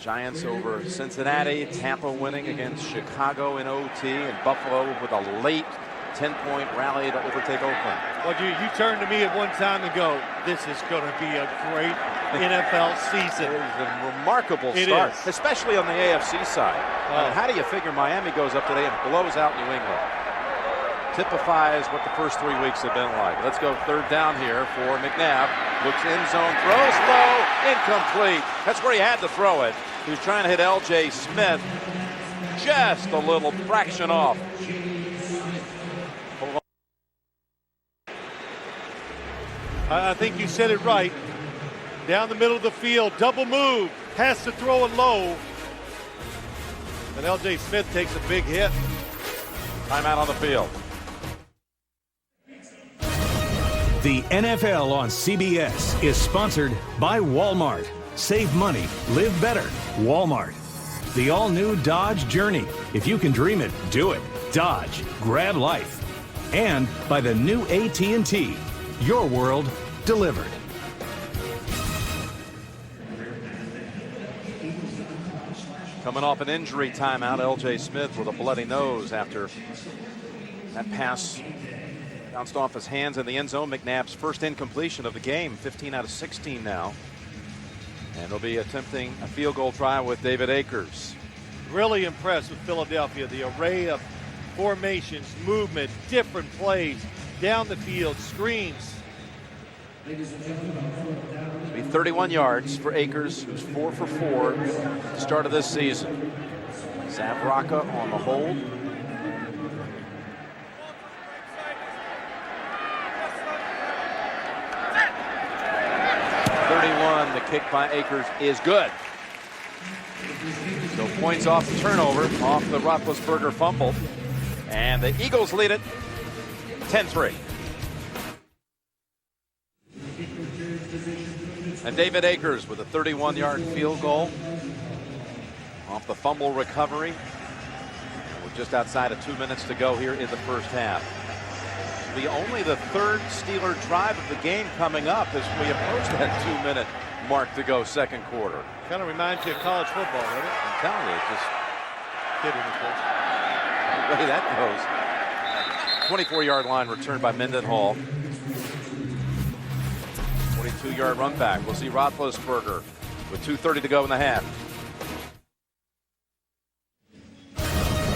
Giants over Cincinnati, Tampa winning against Chicago in OT, and Buffalo with a late 10-point rally to overtake Oakland. Well, you turned to me at one time and go, this is going to be a great NFL season. It is a remarkable start, especially on the AFC side. How do you figure Miami goes up today and blows out New England? Typifies what the first 3 weeks have been like. Let's go third down here for McNabb. Looks end zone, throws low, incomplete. That's where he had to throw it. He was trying to hit L.J. Smith, just a little fraction off. I think you said it right. Down the middle of the field, double move, has to throw it low. And L.J. Smith takes a big hit. Timeout on the field. The NFL on CBS is sponsored by Walmart. Save money, live better. Walmart. The all-new Dodge Journey. If you can dream it, do it. Dodge. Grab life. And by the new AT&T. Your world delivered. Coming off an injury timeout, L.J. Smith with a bloody nose after that pass bounced off his hands in the end zone. McNabb's first incompletion of the game, 15 out of 16 now. And they'll be attempting a field goal try with David Akers. Really impressed with Philadelphia. The array of formations, movement, different plays, down the field, screens. It'll be 31 yards for Akers, who's 4 for 4 at the start of this season. Zavraka on the hold. The kick by Akers is good. So points off the turnover, off the Roethlisberger fumble. And the Eagles lead it 10-3. And David Akers with a 31-yard field goal off the fumble recovery. We're just outside of 2 minutes to go here in the first half. Be only the third Steeler drive of the game coming up as we approach that 2 minute mark to go second quarter. Kind of reminds you of college football, doesn't it? I'm telling you, just kidding, of course. The way that goes. 24-yard line returned by Mendenhall. 42-yard run back. We'll see Roethlisberger with 2:30 to go in the half.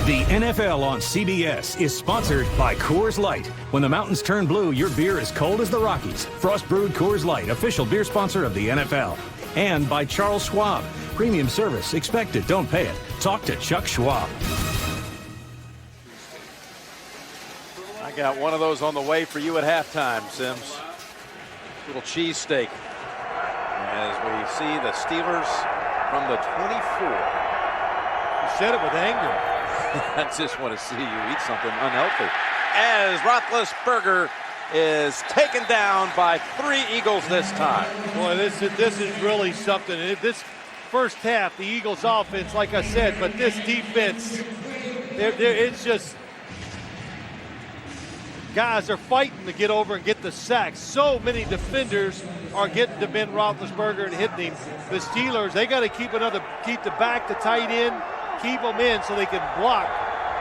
The NFL on CBS is sponsored by Coors Light. When the mountains turn blue, your beer is cold as the Rockies. Frost brewed Coors Light, official beer sponsor of the NFL. And by Charles Schwab. Premium service. Expect it, don't pay it. Talk to Chuck Schwab. I got one of those on the way for you at halftime, Sims. Little cheesesteak. As we see the Steelers from the 24. You said it with anger. I just want to see you eat something unhealthy. As Roethlisberger is taken down by 3 Eagles this time. Boy, this is really something. This first half, the Eagles offense, like I said, but this defense, it's just guys are fighting to get over and get the sacks. So many defenders are getting to Ben Roethlisberger and hitting him. The Steelers, they got to keep the back, the tight end, keep them in so they can block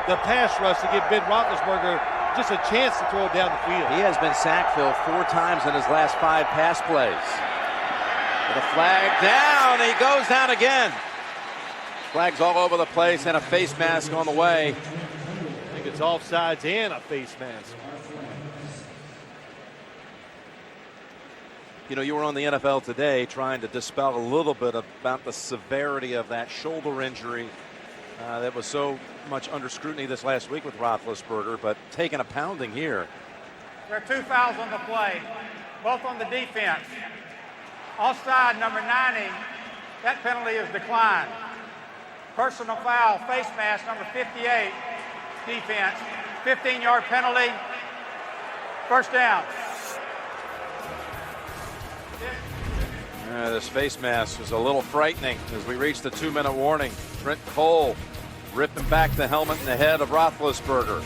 the pass rush to give Ben Roethlisberger just a chance to throw it down the field. He has been sacked, Phil, 4 times in his last 5 pass plays. With a flag down, he goes down again. Flags all over the place and a face mask on the way. I think it's offsides and a face mask. You know, you were on the NFL Today trying to dispel a little bit about the severity of that shoulder injury that was so much under scrutiny this last week with Roethlisberger, but taking a pounding here. There are 2 fouls on the play, both on the defense. Offside number 90, that penalty is declined. Personal foul, face mask number 58, defense. 15-yard penalty, first down. This face mask is a little frightening as we reach the 2-minute warning. Trent Cole ripping back the helmet in the head of Roethlisberger.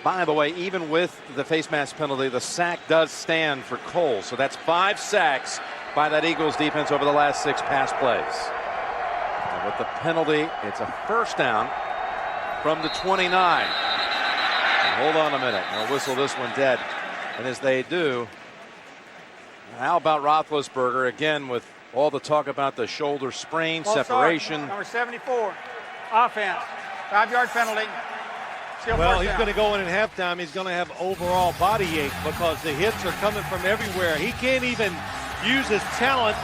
By the way, even with the face mask penalty, the sack does stand for Cole. So that's 5 sacks by that Eagles defense over the last 6 pass plays. And with the penalty, it's a first down from the 29. And hold on a minute. They'll whistle this one dead. And as they do, how about Roethlisberger again with all the talk about the shoulder sprain, separation. Number 74, offense, 5-yard penalty. Well, he's going to go in at halftime. He's going to have overall body ache because the hits are coming from everywhere. He can't even use his talent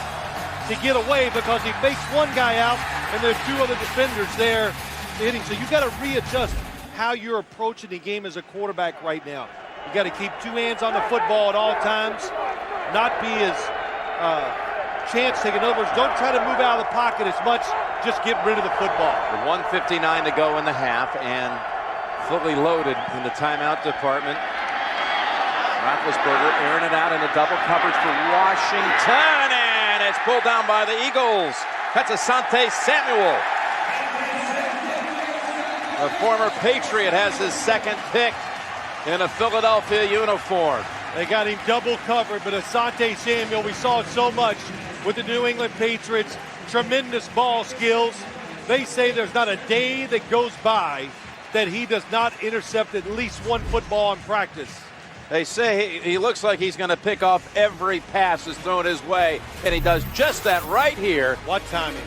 to get away because he fakes one guy out and there's 2 other defenders there hitting. So you got to readjust how you're approaching the game as a quarterback right now. You got to keep 2 hands on the football at all times, not be as chance taking. In other words, don't try to move out of the pocket as much. Just get rid of the football. The 1:59 to go in the half, and fully loaded in the timeout department. Roethlisberger airing it out in a double coverage for Washington, and it's pulled down by the Eagles. That's Asante Samuel. A former Patriot has his 2nd pick in a Philadelphia uniform. They got him double covered, but Asante Samuel, we saw it so much with the New England Patriots. Tremendous ball skills. They say there's not a day that goes by that he does not intercept at least 1 football in practice. They say he looks like he's going to pick off every pass that's thrown his way, and he does just that right here. What timing?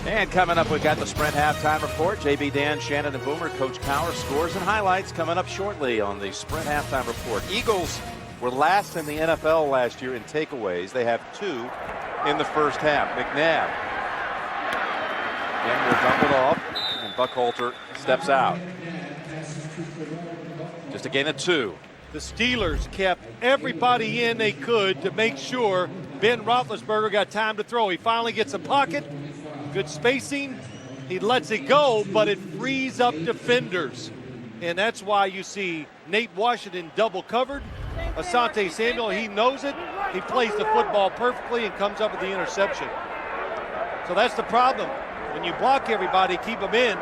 And coming up, we've got the Sprint halftime report. JB, Dan, Shannon, and Boomer. Coach Cowher scores and highlights coming up shortly on the Sprint halftime report. Eagles were last in the NFL last year in takeaways. They have 2 in the first half. McNabb and will dump it off, and Buckhalter steps out. Just a gain of 2. The Steelers kept everybody in they could to make sure Ben Roethlisberger got time to throw. He finally gets a pocket, good spacing. He lets it go, but it frees up defenders. And that's why you see Nate Washington double covered. Asante Samuel, he knows it. He plays the football perfectly and comes up with the interception. So that's the problem. When you block everybody, keep them in,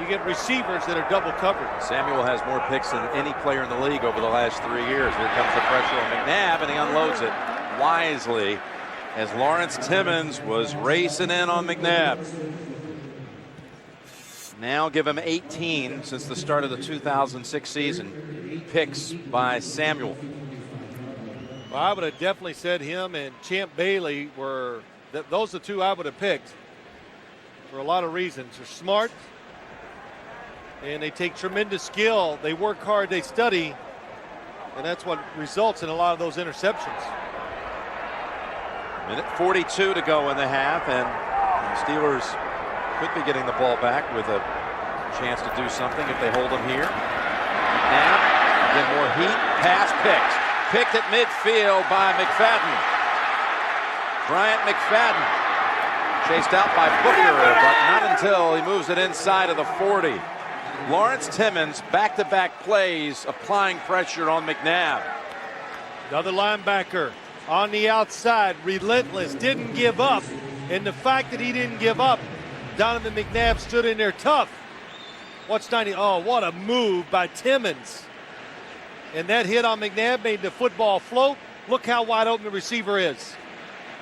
you get receivers that are double covered. Samuel has more picks than any player in the league over the last 3 years. Here comes the pressure on McNabb, and he unloads it wisely as Lawrence Timmons was racing in on McNabb. Now give him 18 since the start of the 2006 season. Picks by Samuel. Well, I would have definitely said him and Champ Bailey were, those are the 2 I would have picked for a lot of reasons. They're smart, and they take tremendous skill. They work hard, they study, and that's what results in a lot of those interceptions. Minute 42 to go in the half, and the Steelers could be getting the ball back with a chance to do something if they hold them here. Now, get more heat, pass picked. Picked at midfield by McFadden. Bryant McFadden chased out by Booker, but not until he moves it inside of the 40. Lawrence Timmons, back-to-back plays, applying pressure on McNabb. Another linebacker on the outside, relentless, didn't give up. And the fact that he didn't give up, Donovan McNabb stood in there tough. What's 90? Oh, what a move by Timmons. And that hit on McNabb made the football float. Look how wide open the receiver is.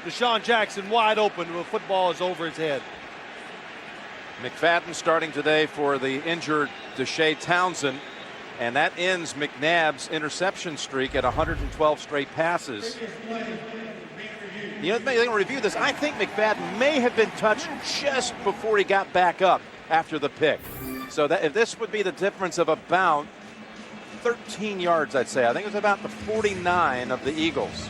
Deshaun Jackson wide open when the football is over his head. McFadden starting today for the injured Deshae Townsend, and that ends McNabb's interception streak at 112 straight passes. You know, they're going to review this. I think McFadden may have been touched just before he got back up after the pick. So that if this would be the difference of about 13 yards, I'd say. I think it was about the 49 of the Eagles.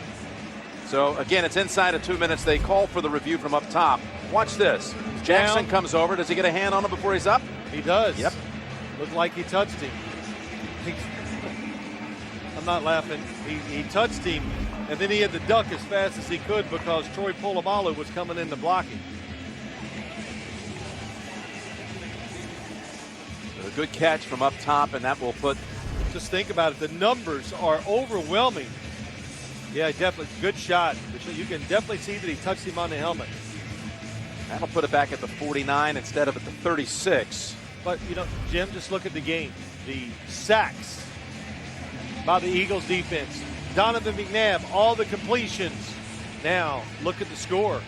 So again, it's inside of 2 minutes. They call for the review from up top. Watch this. Jackson comes over. Does he get a hand on him before he's up? He does. Yep. Looked like he touched him. I'm not laughing. He touched him, and then he had to duck as fast as he could because Troy Polamalu was coming in to block him. A good catch from up top, and that will put. Just think about it. The numbers are overwhelming. Yeah, definitely. Good shot. You can definitely see that he touched him on the helmet. That'll put it back at the 49 instead of at the 36. But, you know, Jim, just look at the game. The sacks by the Eagles defense. Donovan McNabb, all the completions. Now, look at the score.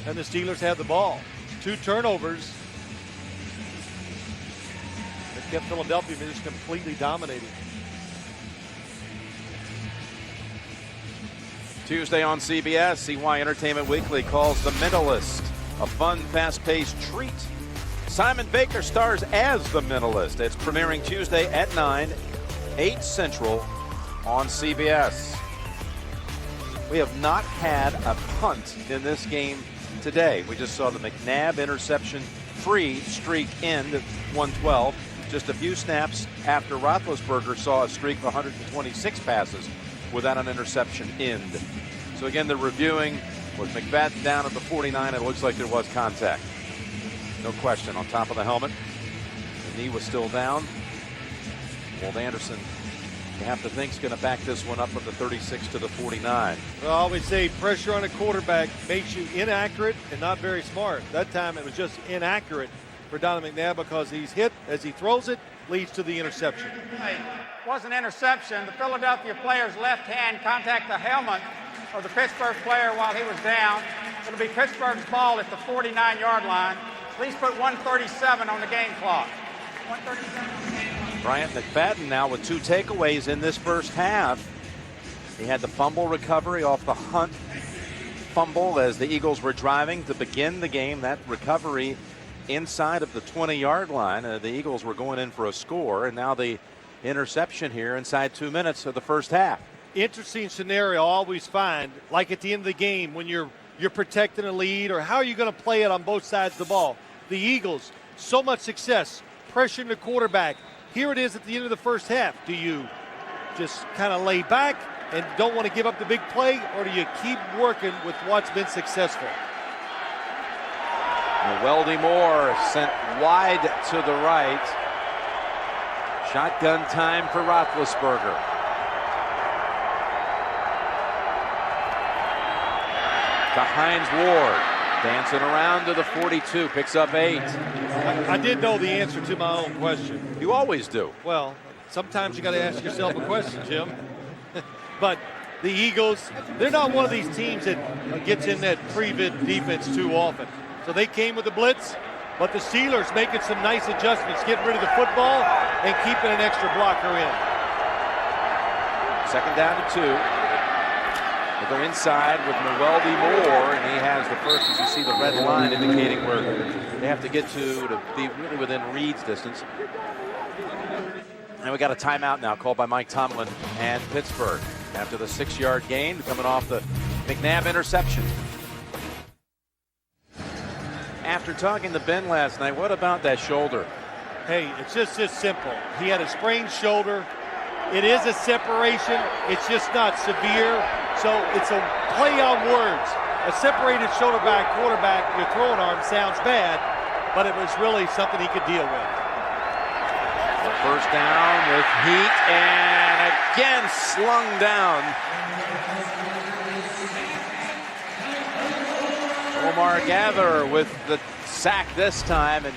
And the Steelers have the ball. 2 turnovers. They kept Philadelphia just completely dominating. Tuesday on CBS, CY Entertainment Weekly calls The Mentalist a fun, fast-paced treat. Simon Baker stars as the Mentalist. It's premiering Tuesday at 9, 8 Central on CBS. We have not had a punt in this game today. We just saw the McNabb interception-free streak end at 112. Just a few snaps after Roethlisberger saw a streak of 126 passes without an interception end. So again, they're reviewing with McFadden down at the 49. It looks like there was contact. No question on top of the helmet. The knee was still down. Walt Anderson, you have to think, is going to back this one up from the 36 to the 49. Well, I always say pressure on a quarterback makes you inaccurate and not very smart. That time it was just inaccurate for Donovan McNabb because he's hit as he throws it, leads to the interception. It was an interception. The Philadelphia player's left hand contacted the helmet of the Pittsburgh player while he was down. It'll be Pittsburgh's ball at the 49-yard line. Please put 1:37 on the game clock. 1:37 on the game clock. Bryant McFadden now with 2 takeaways in this first half. He had the fumble recovery off the Hunt fumble as the Eagles were driving to begin the game. That recovery inside of the 20-yard line. The Eagles were going in for a score, and now the interception here inside 2 minutes of the first half. Interesting scenario I always find, like at the end of the game when you're protecting a lead, or how are you going to play it on both sides of the ball. The Eagles, so much success, pressuring the quarterback. Here it is at the end of the first half. Do you just kind of lay back and don't want to give up the big play, or do you keep working with what's been successful? Weldy Moore sent wide to the right. Shotgun time for Roethlisberger. To Hines Ward, dancing around to the 42, picks up 8. I did know the answer to my own question. You always do. Well, sometimes you got to ask yourself a question, Jim. But the Eagles, they're not one of these teams that gets in that pre-bid defense too often. So they came with the blitz, but the Steelers making some nice adjustments, getting rid of the football and keeping an extra blocker in. Second down to 2. They go inside with Weldy Moore, and he has the first, as you see the red line indicating where they have to get to be really within Reed's distance. And we got a timeout now called by Mike Tomlin and Pittsburgh after the 6-yard gain coming off the McNabb interception. After talking to Ben last night, what about that shoulder? Hey, it's just this simple. He had a sprained shoulder. It is a separation. It's just not severe. So it's a play on words. A separated shoulder back quarterback, your throwing arm sounds bad, but it was really something he could deal with. First down with heat, and again slung down. Omar Gather with the sack this time, and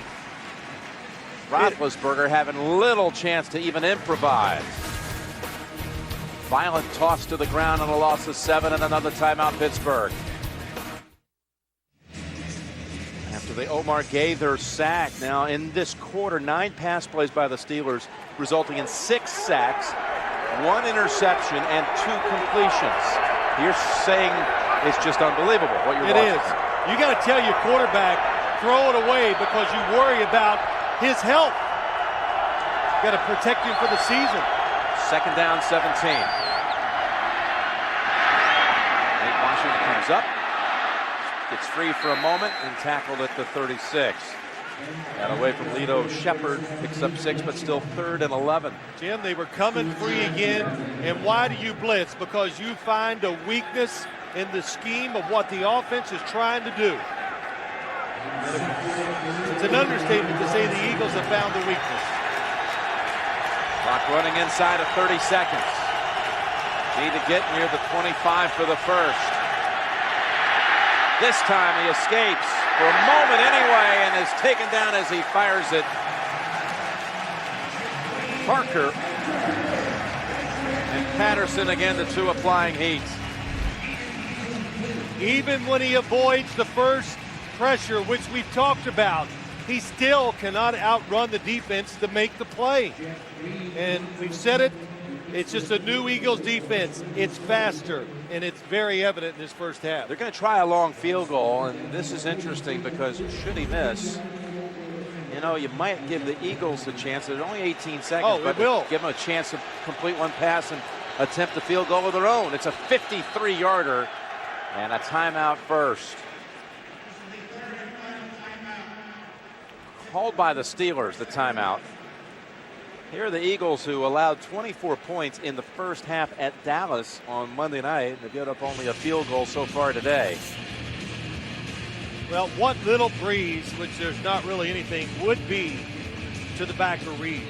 Roethlisberger having little chance to even improvise. Violent toss to the ground on a loss of 7 and another timeout, Pittsburgh. After the Omar Gather sack, now in this quarter, 9 pass plays by the Steelers, resulting in 6 sacks, 1 interception, and 2 completions. You're saying it's just unbelievable what you're watching. It is. You got to tell your quarterback, throw it away, because you worry about his health. Got to protect him for the season. Second down, 17. Nate Washington comes up, gets free for a moment, and tackled at the 36. Got away from Lito Shepard, picks up 6, but still 3rd and 11. Jim, they were coming free again, and why do you blitz? Because you find a weakness in the scheme of what the offense is trying to do. It's an understatement to say the Eagles have found the weakness. Clock running inside of 30 seconds. Need to get near the 25 for the first. This time he escapes for a moment anyway and is taken down as he fires it. Parker and Patterson again, the two applying heat. Even when he avoids the first pressure, which we've talked about, he still cannot outrun the defense to make the play. And we've said it, it's just a new Eagles defense. It's faster, and it's very evident in this first half. They're going to try a long field goal, and this is interesting because should he miss, you know, you might give the Eagles a chance. There's only 18 seconds, but give them a chance to complete one pass and attempt a field goal of their own. It's a 53-yarder and a timeout first. Called by the Steelers, the timeout. Here are the Eagles, who allowed 24 points in the first half at Dallas on Monday night. They've given up only a field goal so far today. Well, what little breeze, which there's not really anything, would be to the back of Reed.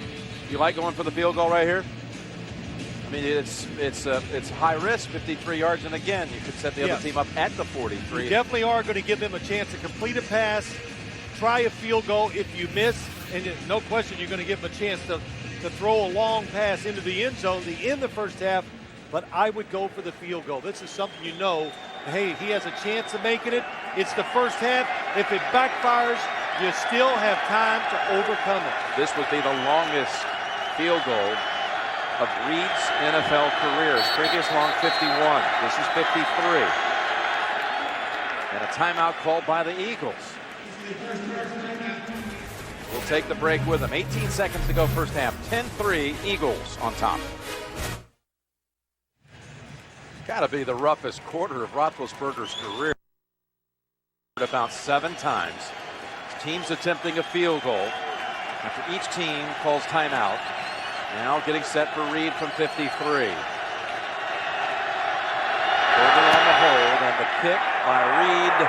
You like going for the field goal right here? I mean, it's high risk, 53 yards, and again, you could set the other team up at the 43. You definitely are going to give them a chance to complete a pass, try a field goal. If you miss, and no question you're going to give them a chance to throw a long pass into the end zone in the first half, but I would go for the field goal. This is something you know, hey, he has a chance of making it. It's the first half. If it backfires, you still have time to overcome it. This would be the longest field goal of Reed's NFL career. His previous long 51. This is 53. And a timeout called by the Eagles. We'll take the break with them. 18 seconds to go first half. 10-3, Eagles on top. Got to be the roughest quarter of Roethlisberger's career. About 7 times. Teams attempting a field goal after each team calls timeout. Now getting set for Reed from 53. Further on the hold, and the kick by Reed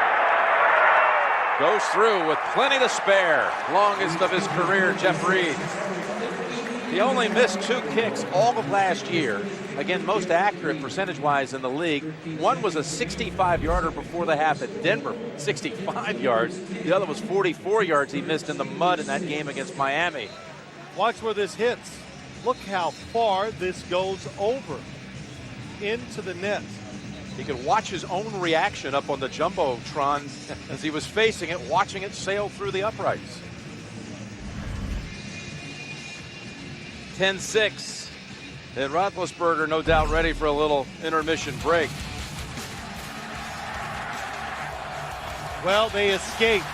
goes through with plenty to spare. Longest of his career, Jeff Reed. He only missed 2 kicks all of last year. Again, most accurate percentage-wise in the league. One was a 65-yarder before the half at Denver, 65 yards. The other was 44 yards he missed in the mud in that game against Miami. Watch where this hits. Look how far this goes over into the net. He could watch his own reaction up on the Jumbotron as he was facing it, watching it sail through the uprights. 10-6. And Roethlisberger no doubt ready for a little intermission break. Well, they escaped.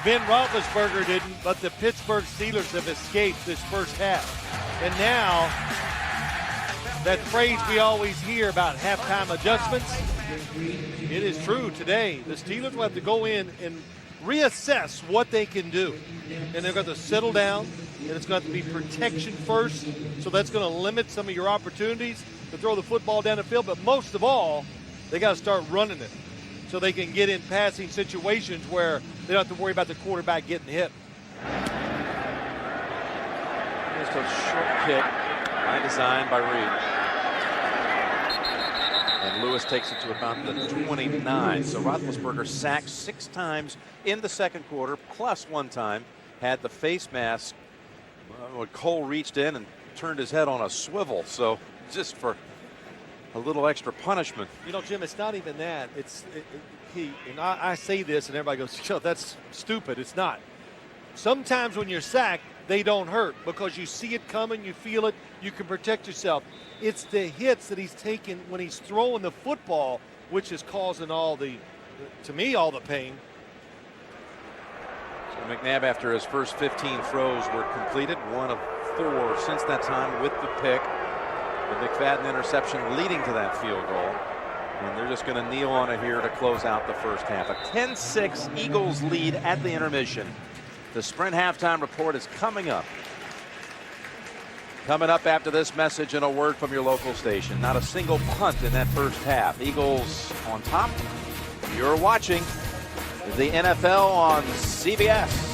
Ben Roethlisberger didn't, but the Pittsburgh Steelers have escaped this first half. And now, that phrase we always hear about halftime adjustments, it is true today. The Steelers will have to go in and reassess what they can do. And they're going to settle down, and it's going to have to be protection first. So that's going to limit some of your opportunities to throw the football down the field. But most of all, they got to start running it so they can get in passing situations where they don't have to worry about the quarterback getting hit. Just a short kick by design by Reed. And Lewis takes it to about the 29. So Roethlisberger sacked 6 times in the second quarter, plus 1 time had the face mask when Cole reached in and turned his head on a swivel. So just for a little extra punishment. You know, Jim, it's not even that. I say this and everybody goes, "Yo, that's stupid." It's not. Sometimes when you're sacked, they don't hurt because you see it coming, you feel it, you can protect yourself. It's the hits that he's taking when he's throwing the football, which is causing to me, all the pain. So McNabb, after his first 15 throws were completed, 1 of 4 since that time with the pick. The McFadden interception leading to that field goal. And they're just going to kneel on it here to close out the first half. A 10-6 Eagles lead at the intermission. The Sprint halftime report is coming up. Coming up after this message and a word from your local station. Not a single punt in that first half. Eagles on top. You're watching the NFL on CBS.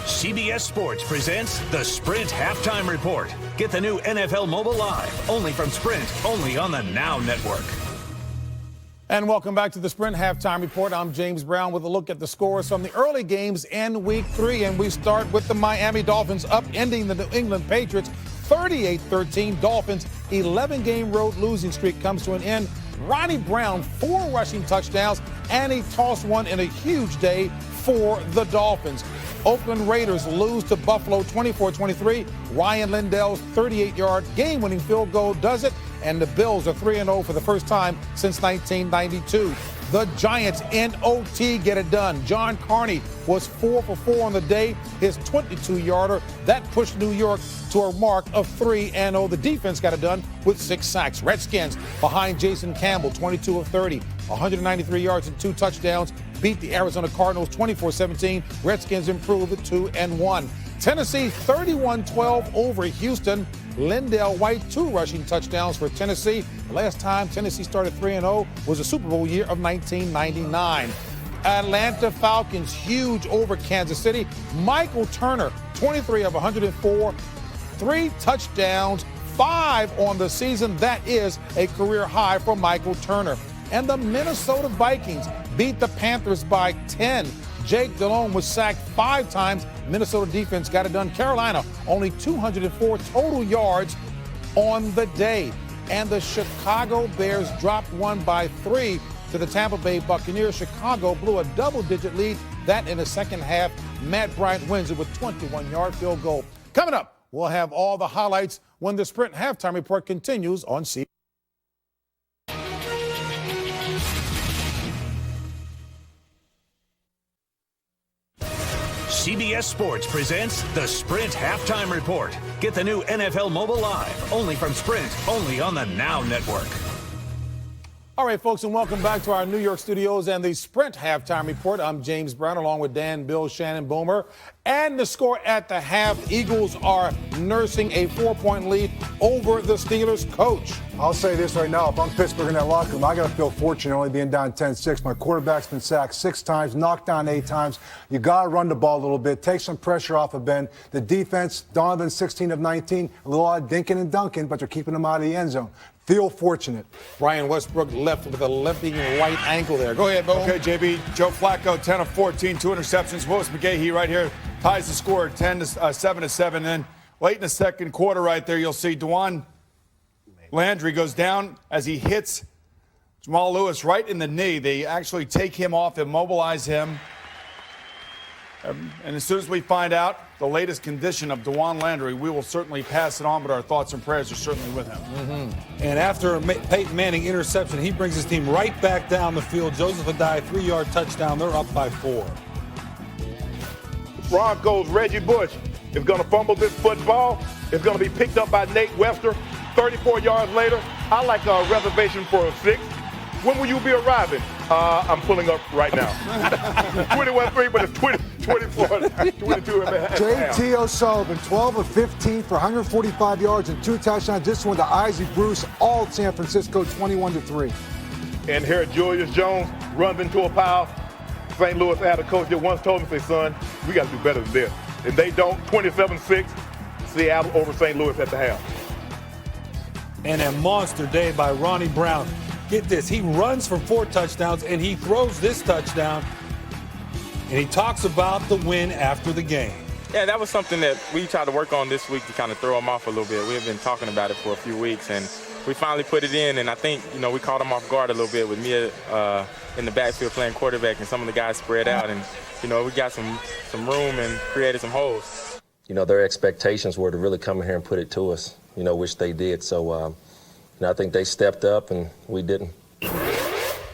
CBS Sports presents the Sprint Halftime Report. Get the new NFL Mobile Live, only from Sprint, only on the Now Network. And welcome back to the Sprint Halftime Report. I'm James Brown with a look at the scores from the early games in Week 3. And we start with the Miami Dolphins upending the New England Patriots 38-13. Dolphins' 11-game road losing streak comes to an end. Ronnie Brown, 4 rushing touchdowns, and he tossed one in a huge day for the Dolphins. Oakland Raiders lose to Buffalo 24-23. Ryan Lindell's 38-yard game-winning field goal does it, and the Bills are 3-0 for the first time since 1992. The Giants in OT get it done. John Carney was 4 for 4 on the day. His 22-yarder, that pushed New York to a mark of 3-0. The defense got it done with 6 sacks. Redskins behind Jason Campbell, 22 of 30, 193 yards and 2 touchdowns. Beat the Arizona Cardinals 24-17. Redskins improved to 2-1. Tennessee 31-12 over Houston. Lindell White, 2 rushing touchdowns for Tennessee. The last time Tennessee started 3-0 was the Super Bowl year of 1999. Atlanta Falcons huge over Kansas City. Michael Turner, 23 of 104, 3 touchdowns, 5 on the season. That is a career high for Michael Turner. And the Minnesota Vikings beat the Panthers by 10. Jake Delhomme was sacked 5 times. Minnesota defense got it done. Carolina only 204 total yards on the day. And the Chicago Bears dropped one by 3 to the Tampa Bay Buccaneers. Chicago blew a double-digit lead. That in the second half. Matt Bryant wins it with 21-yard field goal. Coming up, we'll have all the highlights when the Sprint Halftime Report continues on CBS. CBS Sports presents the Sprint Halftime Report. Get the new NFL Mobile Live, only from Sprint, only on the Now Network. All right, folks, and welcome back to our New York studios and the Sprint Halftime Report. I'm James Brown, along with Dan, Bill, Shannon, Boomer. And the score at the half, Eagles are nursing a 4-point lead over the Steelers. Coach. I'll say this right now. If I'm Pittsburgh in that locker room, I got to feel fortunate only being down 10-6. My quarterback's been sacked 6 times, knocked down 8 times. You got to run the ball a little bit, take some pressure off of Ben. The defense, Donovan 16 of 19, a little odd dinking and dunking, but they're keeping them out of the end zone. Feel fortunate. Brian Westbrook left with a limping right ankle there. Go ahead, Bo. Okay, JB. Joe Flacco, 10 of 14, 2 interceptions. Willis McGahee right here ties the score 7-7. Then late in the second quarter right there, you'll see Dwan Landry goes down as he hits Jamal Lewis right in the knee. They actually take him off, immobilize him. And as soon as we find out the latest condition of Dwan Landry, we will certainly pass it on, but our thoughts and prayers are certainly with him. Mm-hmm. And after a Peyton Manning interception, he brings his team right back down the field. Joseph Adai, 3-yard touchdown. They're up by 4. Broncos, Reggie Bush is going to fumble this football. It's going to be picked up by Nate Webster. 34 yards later, I like a reservation for a 6. When will you be arriving? I'm pulling up right now. 21-3, but it's 24, 22 and a half. J.T. O'Sullivan, 12 of 15 for 145 yards and 2 touchdowns. This one to Isaac Bruce, all San Francisco, 21-3. And here Julius Jones runs into a pile. St. Louis had a coach that once told me, say, son, we got to do better than this. And they don't. 27-6, Seattle over St. Louis at the half. And a monster day by Ronnie Brown. Get this, he runs for 4 touchdowns, and he throws this touchdown, and he talks about the win after the game. Yeah, that was something that we tried to work on this week to kind of throw him off a little bit. We have been talking about it for a few weeks, and we finally put it in, and I think, we caught him off guard a little bit with me in the backfield playing quarterback and some of the guys spread out, and, we got some room and created some holes. Their expectations were to really come in here and put it to us, which they did. So, I think they stepped up and we didn't.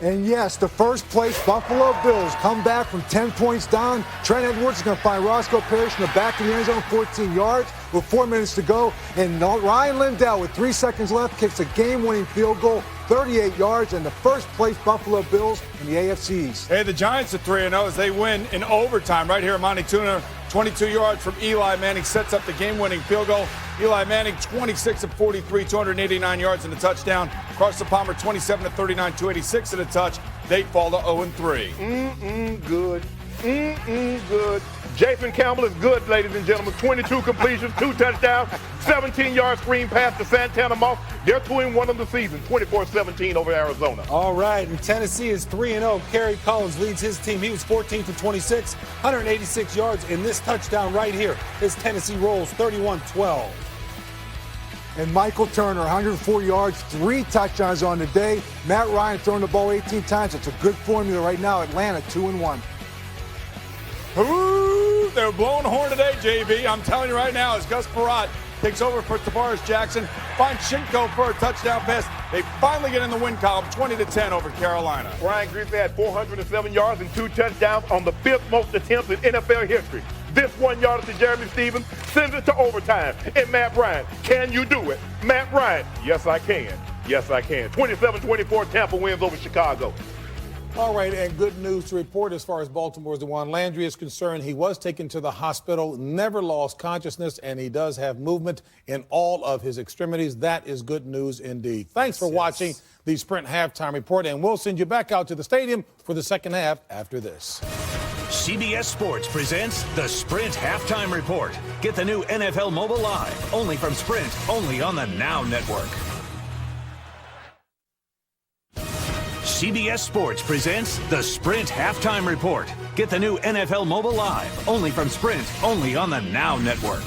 And yes, the first place Buffalo Bills come back from 10 points down. Trent Edwards is going to find Roscoe Parrish in the back of the end zone, 14 yards with 4 minutes to go. And Ryan Lindell, with 3 seconds left, kicks a game-winning field goal, 38 yards, and the first place Buffalo Bills in the AFC East. Hey, the Giants are 3-0 as they win in overtime. Right here, Monty Tuna, 22 yards from Eli Manning, sets up the game-winning field goal. Eli Manning, 26 of 43, 289 yards and a touchdown. Carson Palmer, 27 of 39, 286 and a touch. They fall to 0-3. Good. Good. Jason Campbell is good, ladies and gentlemen. 22 completions, 2 touchdowns, 17-yard screen pass to Santana Moss. They're 2-1 of the season, 24-17 over Arizona. All right, and Tennessee is 3-0. Kerry Collins leads his team. He was 14 for 26, 186 yards in this touchdown right here. His Tennessee rolls 31-12. And Michael Turner, 104 yards, 3 touchdowns on the day. Matt Ryan throwing the ball 18 times. It's a good formula right now. Atlanta 2-1. Ooh, they're blowing the horn today, JB. I'm telling you right now, as Gus Frerotte takes over for Tavares Jackson, finds Shinko for a touchdown pass. They finally get in the win column, 20-10 over Carolina. Ryan Griffin had 407 yards and 2 touchdowns on the 5th most attempts in NFL history. This 1 yard to Jeremy Stevens sends it to overtime. And Matt Bryant, can you do it? Matt Bryant, yes, I can. Yes, I can. 27-24, Tampa wins over Chicago. All right, and good news to report as far as Baltimore's DeJuan Landry is concerned. He was taken to the hospital, never lost consciousness, and he does have movement in all of his extremities. That is good news indeed. Thanks for watching the Sprint Halftime Report, and we'll send you back out to the stadium for the second half after this. CBS Sports presents the Sprint Halftime Report. Get the new NFL Mobile Live, only from Sprint, only on the Now Network. CBS Sports presents the Sprint Halftime Report. Get the new NFL Mobile Live, only from Sprint, only on the Now Network.